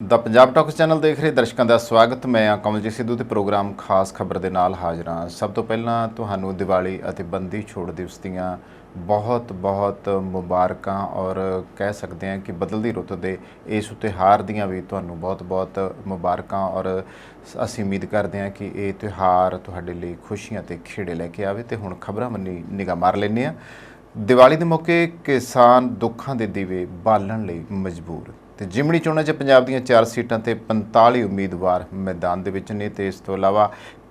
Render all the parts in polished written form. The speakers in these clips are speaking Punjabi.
द पंजाब टॉक्स चैनल देख रहे दर्शकों का स्वागत। मैं कमलजीत सिद्धू ते प्रोग्राम खास खबर के नाल हाजिर हाँ। सब तो पहला तुहानू दिवाली और बंदी छोड़ दिवस दियां बहुत बहुत मुबारक और कह सकते हैं कि बदलती रुत के इस त्यौहार दियां भी तुहानू बहुत बहुत मुबारक और असी उम्मीद करते हैं कि ये त्यौहार तुहाडे लई खुशियां ते खेड़े लैके आवे। ते हुण खबरां मन्नी निगाह मार लैंदे आ। दिवाली के मौके किसान दुखां दे दीवे बालण लई मजबूर। तो जिमनी चोणां 'च पंजाब दीयां 4 सीटां ते 45 उम्मीदवार मैदान दे विच ने। ते इस तो इलावा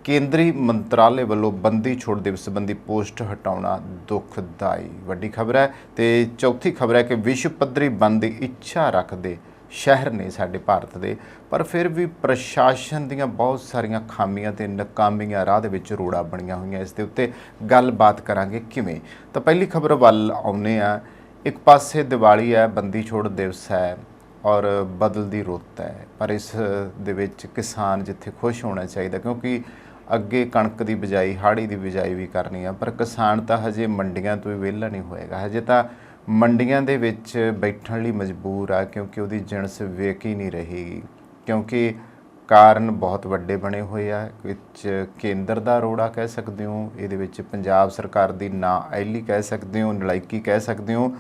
केंद्रीय मंत्रालय वालों बंदी छोड़ दिवस संबंधी पोस्ट हटाउणा दुखदाई वड्डी खबर है। तो चौथी खबर है कि विश्व पद्धरी बंद की इच्छा रखते शहर ने साडे भारत दे, पर फिर भी प्रशासन दीयां बहुत सारियां खामियां ते नाकामियां राह दे विच रोड़ा बणियां होईयां। इस दे उत्ते गलबात करांगे किवें। तो पहली खबर वल आउने आ। एक पासे दिवाली है, बंदी छोड़ दिवस है और बदलती रुत है, पर इस दे विच किसान जिथे खुश होना चाहिए, क्योंकि अगे कणक की बिजाई हाड़ी की बिजाई भी करनी है, पर किसान तो हजे मंडियां तो वेला नहीं होएगा। हजे तो मंडियां दे विच बैठण लई मजबूर आ, क्योंकि उहदी जिणस विक ही नहीं रहेगी। क्योंकि कारण बहुत वड्डे बने हुए आ। विच केंद्र दा रोड़ा कह सकते हो, इहदे विच पंजाब सरकार दी नाअहली कह सकते हो, नलायकी कह सकते हो।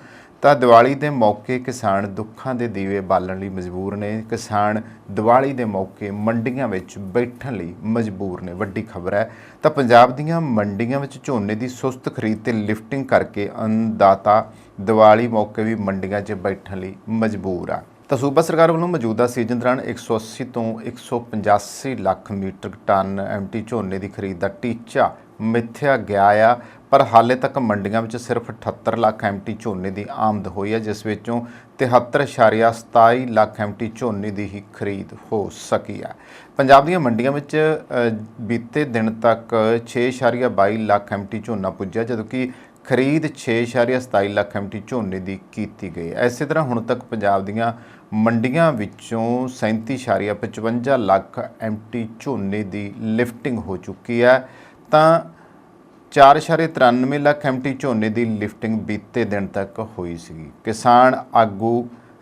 तो दिवाली के मौके किसान दुखों के दीवे बालन लई मजबूर ने। किसान दिवाली के मौके मंडियां विच बैठण लई मजबूर ने, वड्डी खबर है। तो पंजाब दीयां मंडियां विच झोने की सुस्त खरीद ते लिफ्टिंग करके अन्नदाता दिवाली मौके भी मंडियां 'च बैठण लई मजबूर आ। तो सूबा सरकार वालों मौजूदा सीजन दौरान 180 तो 185 लाख मीट्रिक टन एमटी झोने की खरीद का टीचा मिथ्या गया आ, पर हाले तक मंडियां में सिर्फ 78 लाख एमटी झोने की आमद हुई है, जिस विचों 73.27 लाख एमटी झोने की ही खरीद हो सकी है। पंजाब दीयां मंडियां में बीते दिन तक 6.22 लाख एमटी झोना पुज्जा, जबकि खरीद 6.27 लाख एमटी झोने की की गई। इस तरह हुण तक पंजाब दीयां मंडियां विचों 37.55 लाख एमटी झोने की लिफ्टिंग हो चुकी है। तो 4.93 लाख एमटी झोने की लिफ्टिंग बीते दिन तक हुई सी। किसान आगू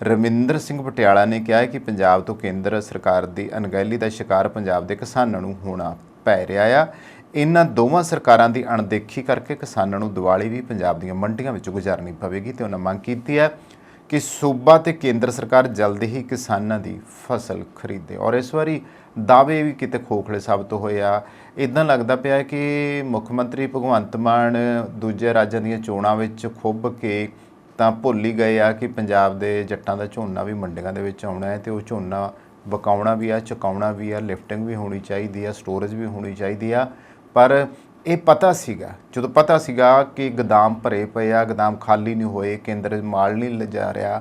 रविंदर सिंह पटियाला ने कहा है कि पंजाब तो केंद्र सरकार की अणगਹਿਲੀ का शिकार पंजाब के किसानों नूं होना पै रहा है। इन्हां दोवां सरकारां की अणदेखी करके किसानों नूं दिवाली भी पंजाब दीयां मंडियां विचों गुजारनी पवेगी। तो उन्होंने मंग की है कि सूबा ते केंद्र सरकार जल्द ही किसानों की फसल खरीदे। और इस बारी दावे भी किते खोखले साबित होए आ। इदां लगदा पिया कि मुख मंत्री भगवंत मान दूजे राज्यां दीयां चोणां विच खुੱਭ के तां भुੱਲ ही गए आ कि पंजाब दे जट्टां दा झोना भी मंडियां दे विच आउणा है, ते ओह झोना वकाउणा भी आ, चुकाउणा भी आ, लिफ्टिंग भी होनी चाहिए, स्टोरेज भी होनी चाहिए। पर ये पता सीगा, जो पता सीगा कि गोदाम भरे पे आ, गोदाम खाली नहीं होए, केंद्र माल नहीं लिजा रहा,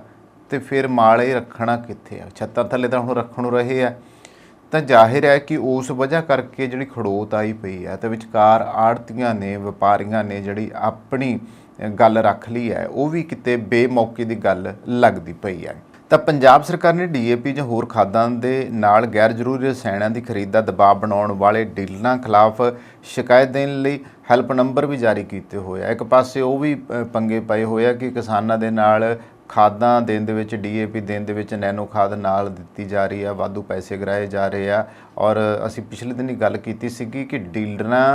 तो फिर माल ये रखना कित्थे आ? छत्तां थल्ले तां हुण रखण नूं रहे आ। तो जाहिर है कि उस वजह करके जिहड़ी खड़ोत आई पई है, तो विचकार आड़तियां ने, व्यापारियां ने जिहड़ी अपनी गल रख ली है, वह भी किते बेमौके की गल लगती पई है। तो पंजाब सरकार ने DAP ਜਾਂ होर खादां दे नाल गैर जरूरी रसायणों की खरीद का दबाव बनाउण वाले डीलरां खिलाफ शिकायत देने लई हैल्प नंबर भी जारी किए हुए। एक पासे वो भी पंगे पए हुए कि किसानों के नाल खादां देण दे विच DAP देण दे विच नैनो खाद नाल दित्ती जा रही है, वाधू पैसे गिराए जा रहे हैं। और असी पिछले दिन ही गल कीती सीगी कि डीलरां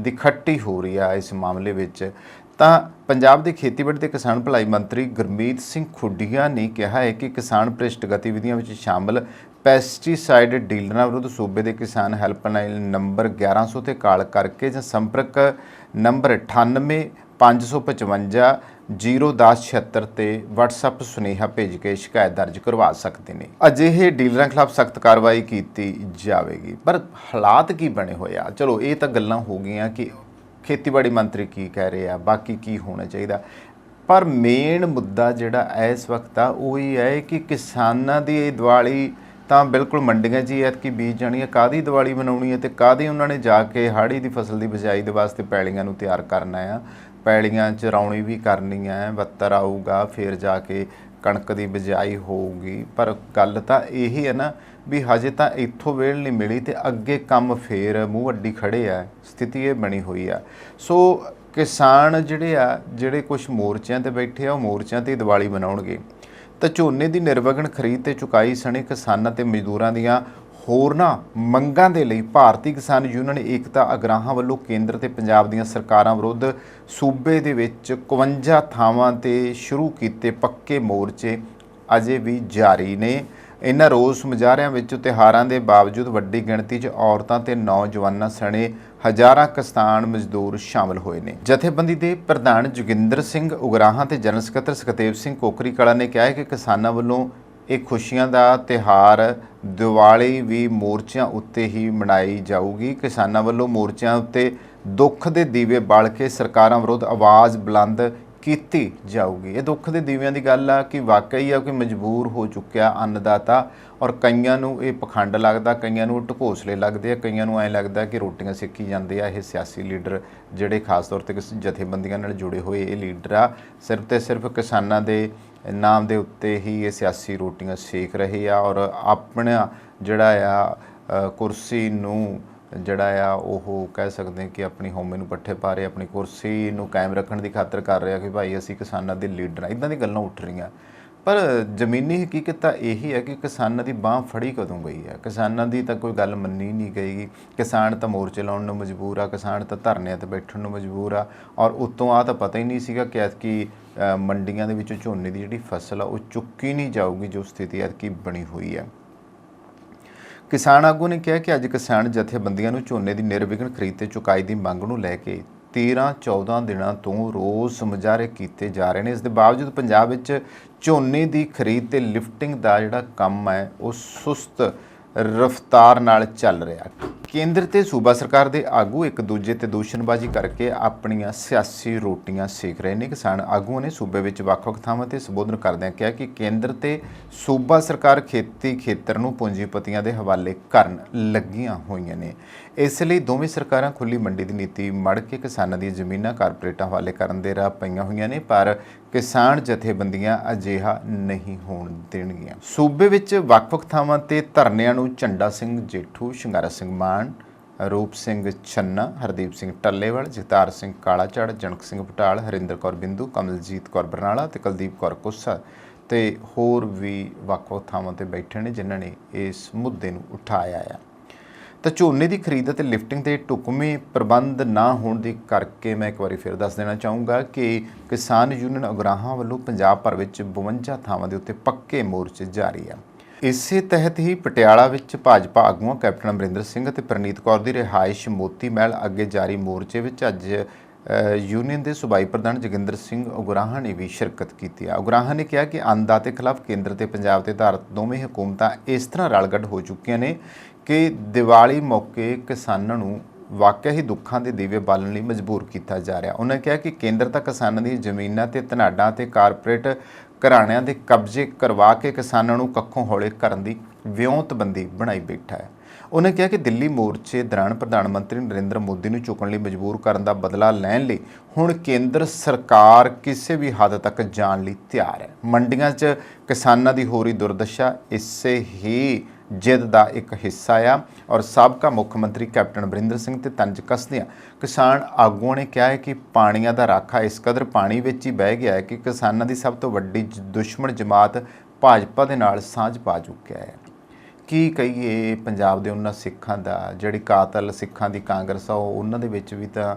दी खट्टी हो रही है इस मामले विच। तो पंजाब के खेतीबाड़ी ते किसान भलाई मंत्री गुरमीत सिंह खुडिया ने कहा है कि किसान भ्रिष्ट गतिविधियों में शामिल पैसटीसाइड डीलरां विरुद्ध सूबे के किसान हैल्पलाइन नंबर 1100 ते कॉल करके जां संपर्क नंबर 98 555 01076 ते WhatsApp सुनेहा भेज के शिकायत दर्ज करवा सकते हैं। अजिहे डीलरां खिलाफ सख्त कार्रवाई की जाएगी। पर हालात की बने हुए आ, चलो ये तो गल्लां हो गई कि खेतीबाड़ी मंत्री की कह रहे हैं, बाकी की होना चाहिए। पर मेन मुद्दा जिहड़ा इस वक्त आ वही है कि किसानां दी दिवाली तो बिल्कुल मंडियां 'च ही ऐतकी बीत जानी है। काहदी दिवाली मनाउणी है, तो काहदी उन्होंने जाके हाड़ी की फसल की बिजाई के वास्ते पैलियां नूं तैयार करना है, पैलियां चराउणी भी करनी है, बत्तर आऊगा, फिर जाके कणक की बिजाई होगी। पर गल तो यही है ना भी हजे तो इत्थों वेल नहीं मिली, तो अगे काम फिर मूँह अड्डी खड़े आ, स्थिति ये बनी हुई है। सो किसान जिहड़े कुछ मोर्चों ते बैठे आ, मोर्चों ते दिवाली मनाउणगे। ਤਾਂ ਝੋਨੇ ਦੀ ਨਿਰਵਿਘਨ ਖਰੀਦ ਤੇ ਚੁਕਾਈ ਸਣੇ ਕਿਸਾਨਾਂ ਤੇ ਮਜ਼ਦੂਰਾਂ ਦੀਆਂ ਹੋਰਨਾਂ ਮੰਗਾਂ ਦੇ ਲਈ ਭਾਰਤੀ ਕਿਸਾਨ ਯੂਨੀਅਨ ਏਕਤਾ ਅਗਰਾਹਾਂ ਵੱਲੋਂ ਕੇਂਦਰ ਤੇ ਪੰਜਾਬ ਦੀਆਂ ਸਰਕਾਰਾਂ ਵਿਰੁੱਧ ਸੂਬੇ ਦੇ ਵਿੱਚ 51 ਥਾਵਾਂ ਤੇ ਸ਼ੁਰੂ ਕੀਤੇ ਪੱਕੇ ਮੋਰਚੇ ਅਜੇ ਵੀ ਜਾਰੀ ਨੇ। ਇਨ੍ਹਾਂ ਰੋਸ ਮੁਜ਼ਾਹਰਿਆਂ ਵਿੱਚ ਤਿਉਹਾਰਾਂ ਦੇ ਬਾਵਜੂਦ ਵੱਡੀ ਗਿਣਤੀ 'ਚ ਔਰਤਾਂ ਤੇ ਨੌਜਵਾਨਾਂ ਸਣੇ ਹਜ਼ਾਰਾਂ ਕਿਸਾਨ ਮਜ਼ਦੂਰ ਸ਼ਾਮਲ ਹੋਏ ਨੇ। ਜਥੇਬੰਦੀ ਦੇ ਪ੍ਰਧਾਨ ਜੋਗਿੰਦਰ ਸਿੰਘ ਉਗਰਾਹਾਂ ਤੇ ਜਨਰਲ ਸਕੱਤਰ ਸੁਖਦੇਵ ਸਿੰਘ ਕੋਕਰੀ ਕਲਾਂ ਨੇ ਕਿਹਾ ਹੈ ਕਿ ਕਿਸਾਨਾਂ ਵੱਲੋਂ ਇਹ ਖੁਸ਼ੀਆਂ ਦਾ ਤਿਉਹਾਰ ਦੀਵਾਲੀ ਵੀ ਮੋਰਚਿਆਂ ਉੱਤੇ ਹੀ ਮਨਾਈ ਜਾਊਗੀ। ਕਿਸਾਨਾਂ ਵੱਲੋਂ ਮੋਰਚਿਆਂ ਉੱਤੇ ਦੁੱਖ ਦੇ ਦੀਵੇ ਬਾਲ ਕੇ ਸਰਕਾਰਾਂ ਵਿਰੁੱਧ ਆਵਾਜ਼ ਬੁਲੰਦ ਕੀਤੀ ਜਾਊਗੀ। ਇਹ ਦੁੱਖ ਦੇ ਦੀਵਿਆਂ ਦੀ ਗੱਲ ਆ ਕਿ ਵਾਕਈ ਆ ਕਿ ਮਜਬੂਰ ਹੋ ਚੁੱਕਿਆ ਅੰਨਦਾਤਾ, ਔਰ ਕਈਆਂ ਨੂੰ ਇਹ ਪਖੰਡ ਲੱਗਦਾ, ਕਈਆਂ ਨੂੰ ਢਕੋਸਲੇ ਲੱਗਦੇ ਆ, ਕਈਆਂ ਨੂੰ ਐਂ ਲੱਗਦਾ ਕਿ ਰੋਟੀਆਂ ਸੇਕੀ ਜਾਂਦੇ ਆ। ਇਹ ਸਿਆਸੀ ਲੀਡਰ ਜਿਹੜੇ ਖਾਸ ਤੌਰ 'ਤੇ ਜਥੇਬੰਦੀਆਂ ਨਾਲ ਜੁੜੇ ਹੋਏ ਇਹ ਲੀਡਰ ਆ, ਸਿਰਫ ਤੇ ਸਿਰਫ ਕਿਸਾਨਾਂ ਦੇ ਨਾਮ ਦੇ ਉੱਤੇ ਹੀ ਇਹ ਸਿਆਸੀ ਰੋਟੀਆਂ ਸੇਕ ਰਹੇ ਆ, ਔਰ ਆਪਣਾ ਜਿਹੜਾ ਆ ਕੁਰਸੀ ਨੂੰ ਜਿਹੜਾ ਆ ਉਹ ਕਹਿ ਸਕਦੇ ਕਿ ਆਪਣੀ ਹਉਮੈ ਨੂੰ ਪੱਠੇ ਪਾ ਰਹੇ, ਆਪਣੀ ਕੁਰਸੀ ਨੂੰ ਕਾਇਮ ਰੱਖਣ ਦੀ ਖਾਤਰ ਕਰ ਰਿਹਾ ਕਿ ਭਾਈ ਅਸੀਂ ਕਿਸਾਨਾਂ ਦੇ ਲੀਡਰ ਹਾਂ। ਇੱਦਾਂ ਦੀ ਗੱਲਾਂ ਉੱਠ ਰਹੀਆਂ, ਪਰ ਜ਼ਮੀਨੀ ਹਕੀਕਤ ਤਾਂ ਇਹੀ ਹੈ ਕਿ ਕਿਸਾਨਾਂ ਦੀ ਬਾਂਹ ਫੜੀ ਕਦੋਂ ਗਈ ਹੈ। ਕਿਸਾਨਾਂ ਦੀ ਤਾਂ ਕੋਈ ਗੱਲ ਮੰਨੀ ਨਹੀਂ ਗਈ। ਕਿਸਾਨ ਤਾਂ ਮੋਰਚੇ ਲਾਉਣ ਨੂੰ ਮਜਬੂਰ ਆ, ਕਿਸਾਨ ਤਾਂ ਧਰਨਿਆਂ 'ਤੇ ਬੈਠਣ ਨੂੰ ਮਜਬੂਰ ਆ, ਔਰ ਉੱਤੋਂ ਆ ਤਾਂ ਪਤਾ ਹੀ ਨਹੀਂ ਸੀਗਾ ਕਿ ਐਤਕੀ ਮੰਡੀਆਂ ਦੇ ਵਿੱਚੋਂ ਝੋਨੇ ਦੀ ਜਿਹੜੀ ਫਸਲ ਆ ਉਹ ਚੁੱਕੀ ਨਹੀਂ ਜਾਊਗੀ, ਜੋ ਸਥਿਤੀ ਐਤਕੀ ਬਣੀ ਹੋਈ ਹੈ। ਕਿਸਾਨ ਆਗੂ ਨੇ ਕਿਹਾ ਕਿ ਅੱਜ ਕਿਸਾਨ ਜਥੇਬੰਦੀਆਂ ਨੂੰ ਝੋਨੇ ਦੀ ਨਿਰਵਿਘਨ ਖਰੀਦ ਤੇ ਚੁਕਾਈ ਦੀ ਮੰਗ ਨੂੰ ਲੈ ਕੇ 13-14 ਦਿਨਾਂ ਤੋਂ ਰੋਸ ਮੁਜ਼ਾਹਰੇ ਕੀਤੇ ਜਾ ਰਹੇ ਨੇ। ਇਸ ਦੇ ਬਾਵਜੂਦ ਪੰਜਾਬ ਵਿੱਚ ਝੋਨੇ ਦੀ ਖਰੀਦ ਤੇ ਲਿਫਟਿੰਗ ਦਾ ਜਿਹੜਾ ਕੰਮ ਹੈ ਉਹ ਸੁਸਤ ਰਫ਼ਤਾਰ ਨਾਲ ਚੱਲ ਰਿਹਾ। ਕੇਂਦਰ ਤੇ ਸੂਬਾ ਸਰਕਾਰ ਦੇ ਆਗੂ ਇੱਕ ਦੂਜੇ ਤੇ ਦੂਸ਼ਣਬਾਜ਼ੀ ਕਰਕੇ ਆਪਣੀਆਂ ਸਿਆਸੀ ਰੋਟੀਆਂ ਸੇਕ ਰਹੇ ਨੇ। ਕਿਸਾਨ ਆਗੂਆਂ ਨੇ ਸੂਬੇ ਵਿੱਚ ਵੱਖ-ਵੱਖ ਥਾਵਾਂ ਤੇ ਸੰਬੋਧਨ ਕਰਦਿਆਂ ਕਿਹਾ ਕਿ ਕੇਂਦਰ ਤੇ ਸੂਬਾ ਸਰਕਾਰ ਖੇਤੀ ਖੇਤਰ ਨੂੰ ਪੂੰਜੀਪਤੀਆਂ ਦੇ ਹਵਾਲੇ ਕਰਨ ਲੱਗੀਆਂ ਹੋਈਆਂ ਨੇ। ਇਸ ਲਈ ਦੋਵੇਂ ਸਰਕਾਰਾਂ ਖੁੱਲ੍ਹੀ ਮੰਡੀ ਦੀ ਨੀਤੀ ਮੜ ਕੇ ਕਿਸਾਨਾਂ ਦੀਆਂ ਜ਼ਮੀਨਾਂ ਕਾਰਪੋਰੇਟਾਂ ਹਵਾਲੇ ਕਰਨ ਦੇ ਰਾਹ ਪਈਆਂ ਹੋਈਆਂ ਨੇ, ਪਰ ਕਿਸਾਨ ਜਥੇਬੰਦੀਆਂ ਅਜਿਹਾ ਨਹੀਂ ਹੋਣ ਦੇਣਗੀਆਂ। ਸੂਬੇ ਵਿੱਚ ਵੱਖ-ਵੱਖ ਥਾਵਾਂ ਤੇ ਧਰਨਿਆਂ ਨੂੰ ਝੰਡਾ ਸਿੰਘ ਜੇਠੂ, ਸ਼ਿੰਗਾਰਾ ਸਿੰਘ ਮਾਨ, ਰੂਪ ਸਿੰਘ ਛੰਨਾ, ਹਰਦੀਪ ਸਿੰਘ ਟੱਲੇਵਾਲ, ਜਗਤਾਰ ਸਿੰਘ ਕਾਲਾਚੜ, ਜਨਕ ਸਿੰਘ ਪਟਾਲ, ਹਰਿੰਦਰ ਕੌਰ ਬਿੰਦੂ, ਕਮਲਜੀਤ ਕੌਰ ਬਰਨਾਲਾ ਤੇ ਕੁਲਦੀਪ ਕੌਰ ਕੁੱਸਾ ਤੇ ਹੋਰ ਵੀ ਵੱਖ-ਵੱਖ ਥਾਵਾਂ ਤੇ ਬੈਠੇ ਨੇ ਜਿਨ੍ਹਾਂ ਨੇ ਇਸ ਮੁੱਦੇ ਨੂੰ ਉਠਾਇਆ ਆ। ਤਾਂ ਝੋਨੇ ਦੀ ਖਰੀਦ ਅਤੇ ਲਿਫਟਿੰਗ ਦੇ ਢੁਕਵੇਂ ਪ੍ਰਬੰਧ ਨਾ ਹੋਣ ਦੇ ਕਰਕੇ ਮੈਂ ਇੱਕ ਵਾਰੀ ਫਿਰ ਦੱਸ ਦੇਣਾ ਚਾਹੂੰਗਾ ਕਿ ਕਿਸਾਨ ਯੂਨੀਅਨ ਉਗਰਾਹਾਂ ਵੱਲੋਂ ਪੰਜਾਬ ਭਰ ਵਿੱਚ 52 ਥਾਵਾਂ ਦੇ ਉੱਤੇ ਪੱਕੇ ਮੋਰਚੇ ਜਾਰੀ ਆ। ਇਸੇ ਤਹਿਤ ਹੀ ਪਟਿਆਲਾ ਵਿੱਚ ਭਾਜਪਾ ਆਗੂਆਂ ਕੈਪਟਨ ਅਮਰਿੰਦਰ ਸਿੰਘ ਅਤੇ ਪ੍ਰਨੀਤ ਕੌਰ ਦੀ ਰਿਹਾਇਸ਼ ਮੋਤੀ ਮਹਿਲ ਅੱਗੇ ਜਾਰੀ ਮੋਰਚੇ ਵਿੱਚ ਅੱਜ ਯੂਨੀਅਨ ਦੇ ਸੂਬਾਈ ਪ੍ਰਧਾਨ ਜੋਗਿੰਦਰ ਸਿੰਘ ਉਗਰਾਹਾਂ ਨੇ ਵੀ ਸ਼ਿਰਕਤ ਕੀਤੀ ਹੈ। ਉਗਰਾਹਾਂ ਨੇ ਕਿਹਾ ਕਿ ਅੰਨਦਾਤੇ ਖਿਲਾਫ ਕੇਂਦਰ ਤੇ ਪੰਜਾਬ ਤੇ ਭਾਰਤ ਦੋਵੇਂ ਹਕੂਮਤਾਂ ਇਸ ਤਰ੍ਹਾਂ ਰਲਗੱਡ ਹੋ ਚੁੱਕੀਆਂ ਨੇ ਕਿ ਦੀਵਾਲੀ ਮੌਕੇ ਕਿਸਾਨਾਂ ਨੂੰ ਵਾਕਿਆ ਹੀ ਦੁੱਖਾਂ ਦੇ ਦੀਵੇ ਬਾਲਣ ਲਈ ਮਜਬੂਰ ਕੀਤਾ ਜਾ ਰਿਹਾ। ਉਹਨਾਂ ਕਿਹਾ ਕਿ ਕੇਂਦਰ ਤਾਂ ਕਿਸਾਨਾਂ ਦੀ ਜ਼ਮੀਨਾਂ ਤੇ ਧਨਾਡਾਂ ਤੇ ਕਾਰਪੋਰੇਟ ਘਰਾਣਿਆਂ ਦੇ ਕਬਜ਼ੇ ਕਰਵਾ ਕੇ ਕਿਸਾਨਾਂ ਨੂੰ ਕੱਖੋਂ ਹੌਲੇ ਕਰਨ ਦੀ ਵਿਉਂਤਬੰਦੀ ਬਣਾਈ ਬੈਠਾ ਹੈ। ਉਹਨੇ ਕਿਹਾ ਕਿ ਦਿੱਲੀ ਮੋਰਚੇ ਦੌਰਾਨ ਪ੍ਰਧਾਨ ਮੰਤਰੀ ਨਰਿੰਦਰ ਮੋਦੀ ਨੂੰ ਝੁਕਣ ਲਈ ਮਜਬੂਰ ਕਰਨ ਦਾ ਬਦਲਾ ਲੈਣ ਲਈ ਹੁਣ ਕੇਂਦਰ ਸਰਕਾਰ ਕਿਸੇ ਵੀ ਹੱਦ ਤੱਕ ਜਾਣ ਲਈ ਤਿਆਰ ਹੈ। ਮੰਡੀਆਂ 'ਚ ਕਿਸਾਨਾਂ ਦੀ ਹੋ ਰਹੀ ਦੁਰਦਸ਼ਾ ਇਸੇ ਹੀ ਜਿੱਦ ਦਾ ਇੱਕ ਹਿੱਸਾ ਆ, ਔਰ ਸਾਬਕਾ ਮੁੱਖ ਮੰਤਰੀ ਕੈਪਟਨ ਅਮਰਿੰਦਰ ਸਿੰਘ ਤੇ ਤੰਜ ਕੱਸਦਿਆਂ ਕਿਸਾਨ ਆਗੂਆਂ ਨੇ ਕਿਹਾ ਹੈ ਕਿ ਪਾਣੀਆਂ ਦਾ ਰਾਖਾ ਇਸ ਕਦਰ ਪਾਣੀ ਵਿੱਚ ਹੀ ਬਹਿ ਗਿਆ ਹੈ ਕਿ ਕਿਸਾਨਾਂ ਦੀ ਸਭ ਤੋਂ ਵੱਡੀ ਦੁਸ਼ਮਣ ਜਮਾਤ ਭਾਜਪਾ ਦੇ ਨਾਲ ਸਾਂਝ ਪਾ ਚੁੱਕਿਆ ਹੈ। ਕੀ ਕਹੀਏ ਪੰਜਾਬ ਦੇ ਉਹਨਾਂ ਸਿੱਖਾਂ ਦਾ ਜਿਹੜੀ ਕਾਤਲ ਸਿੱਖਾਂ ਦੀ ਕਾਂਗਰਸ ਆ ਉਹ ਉਹਨਾਂ ਦੇ ਵਿੱਚ ਵੀ ਤਾਂ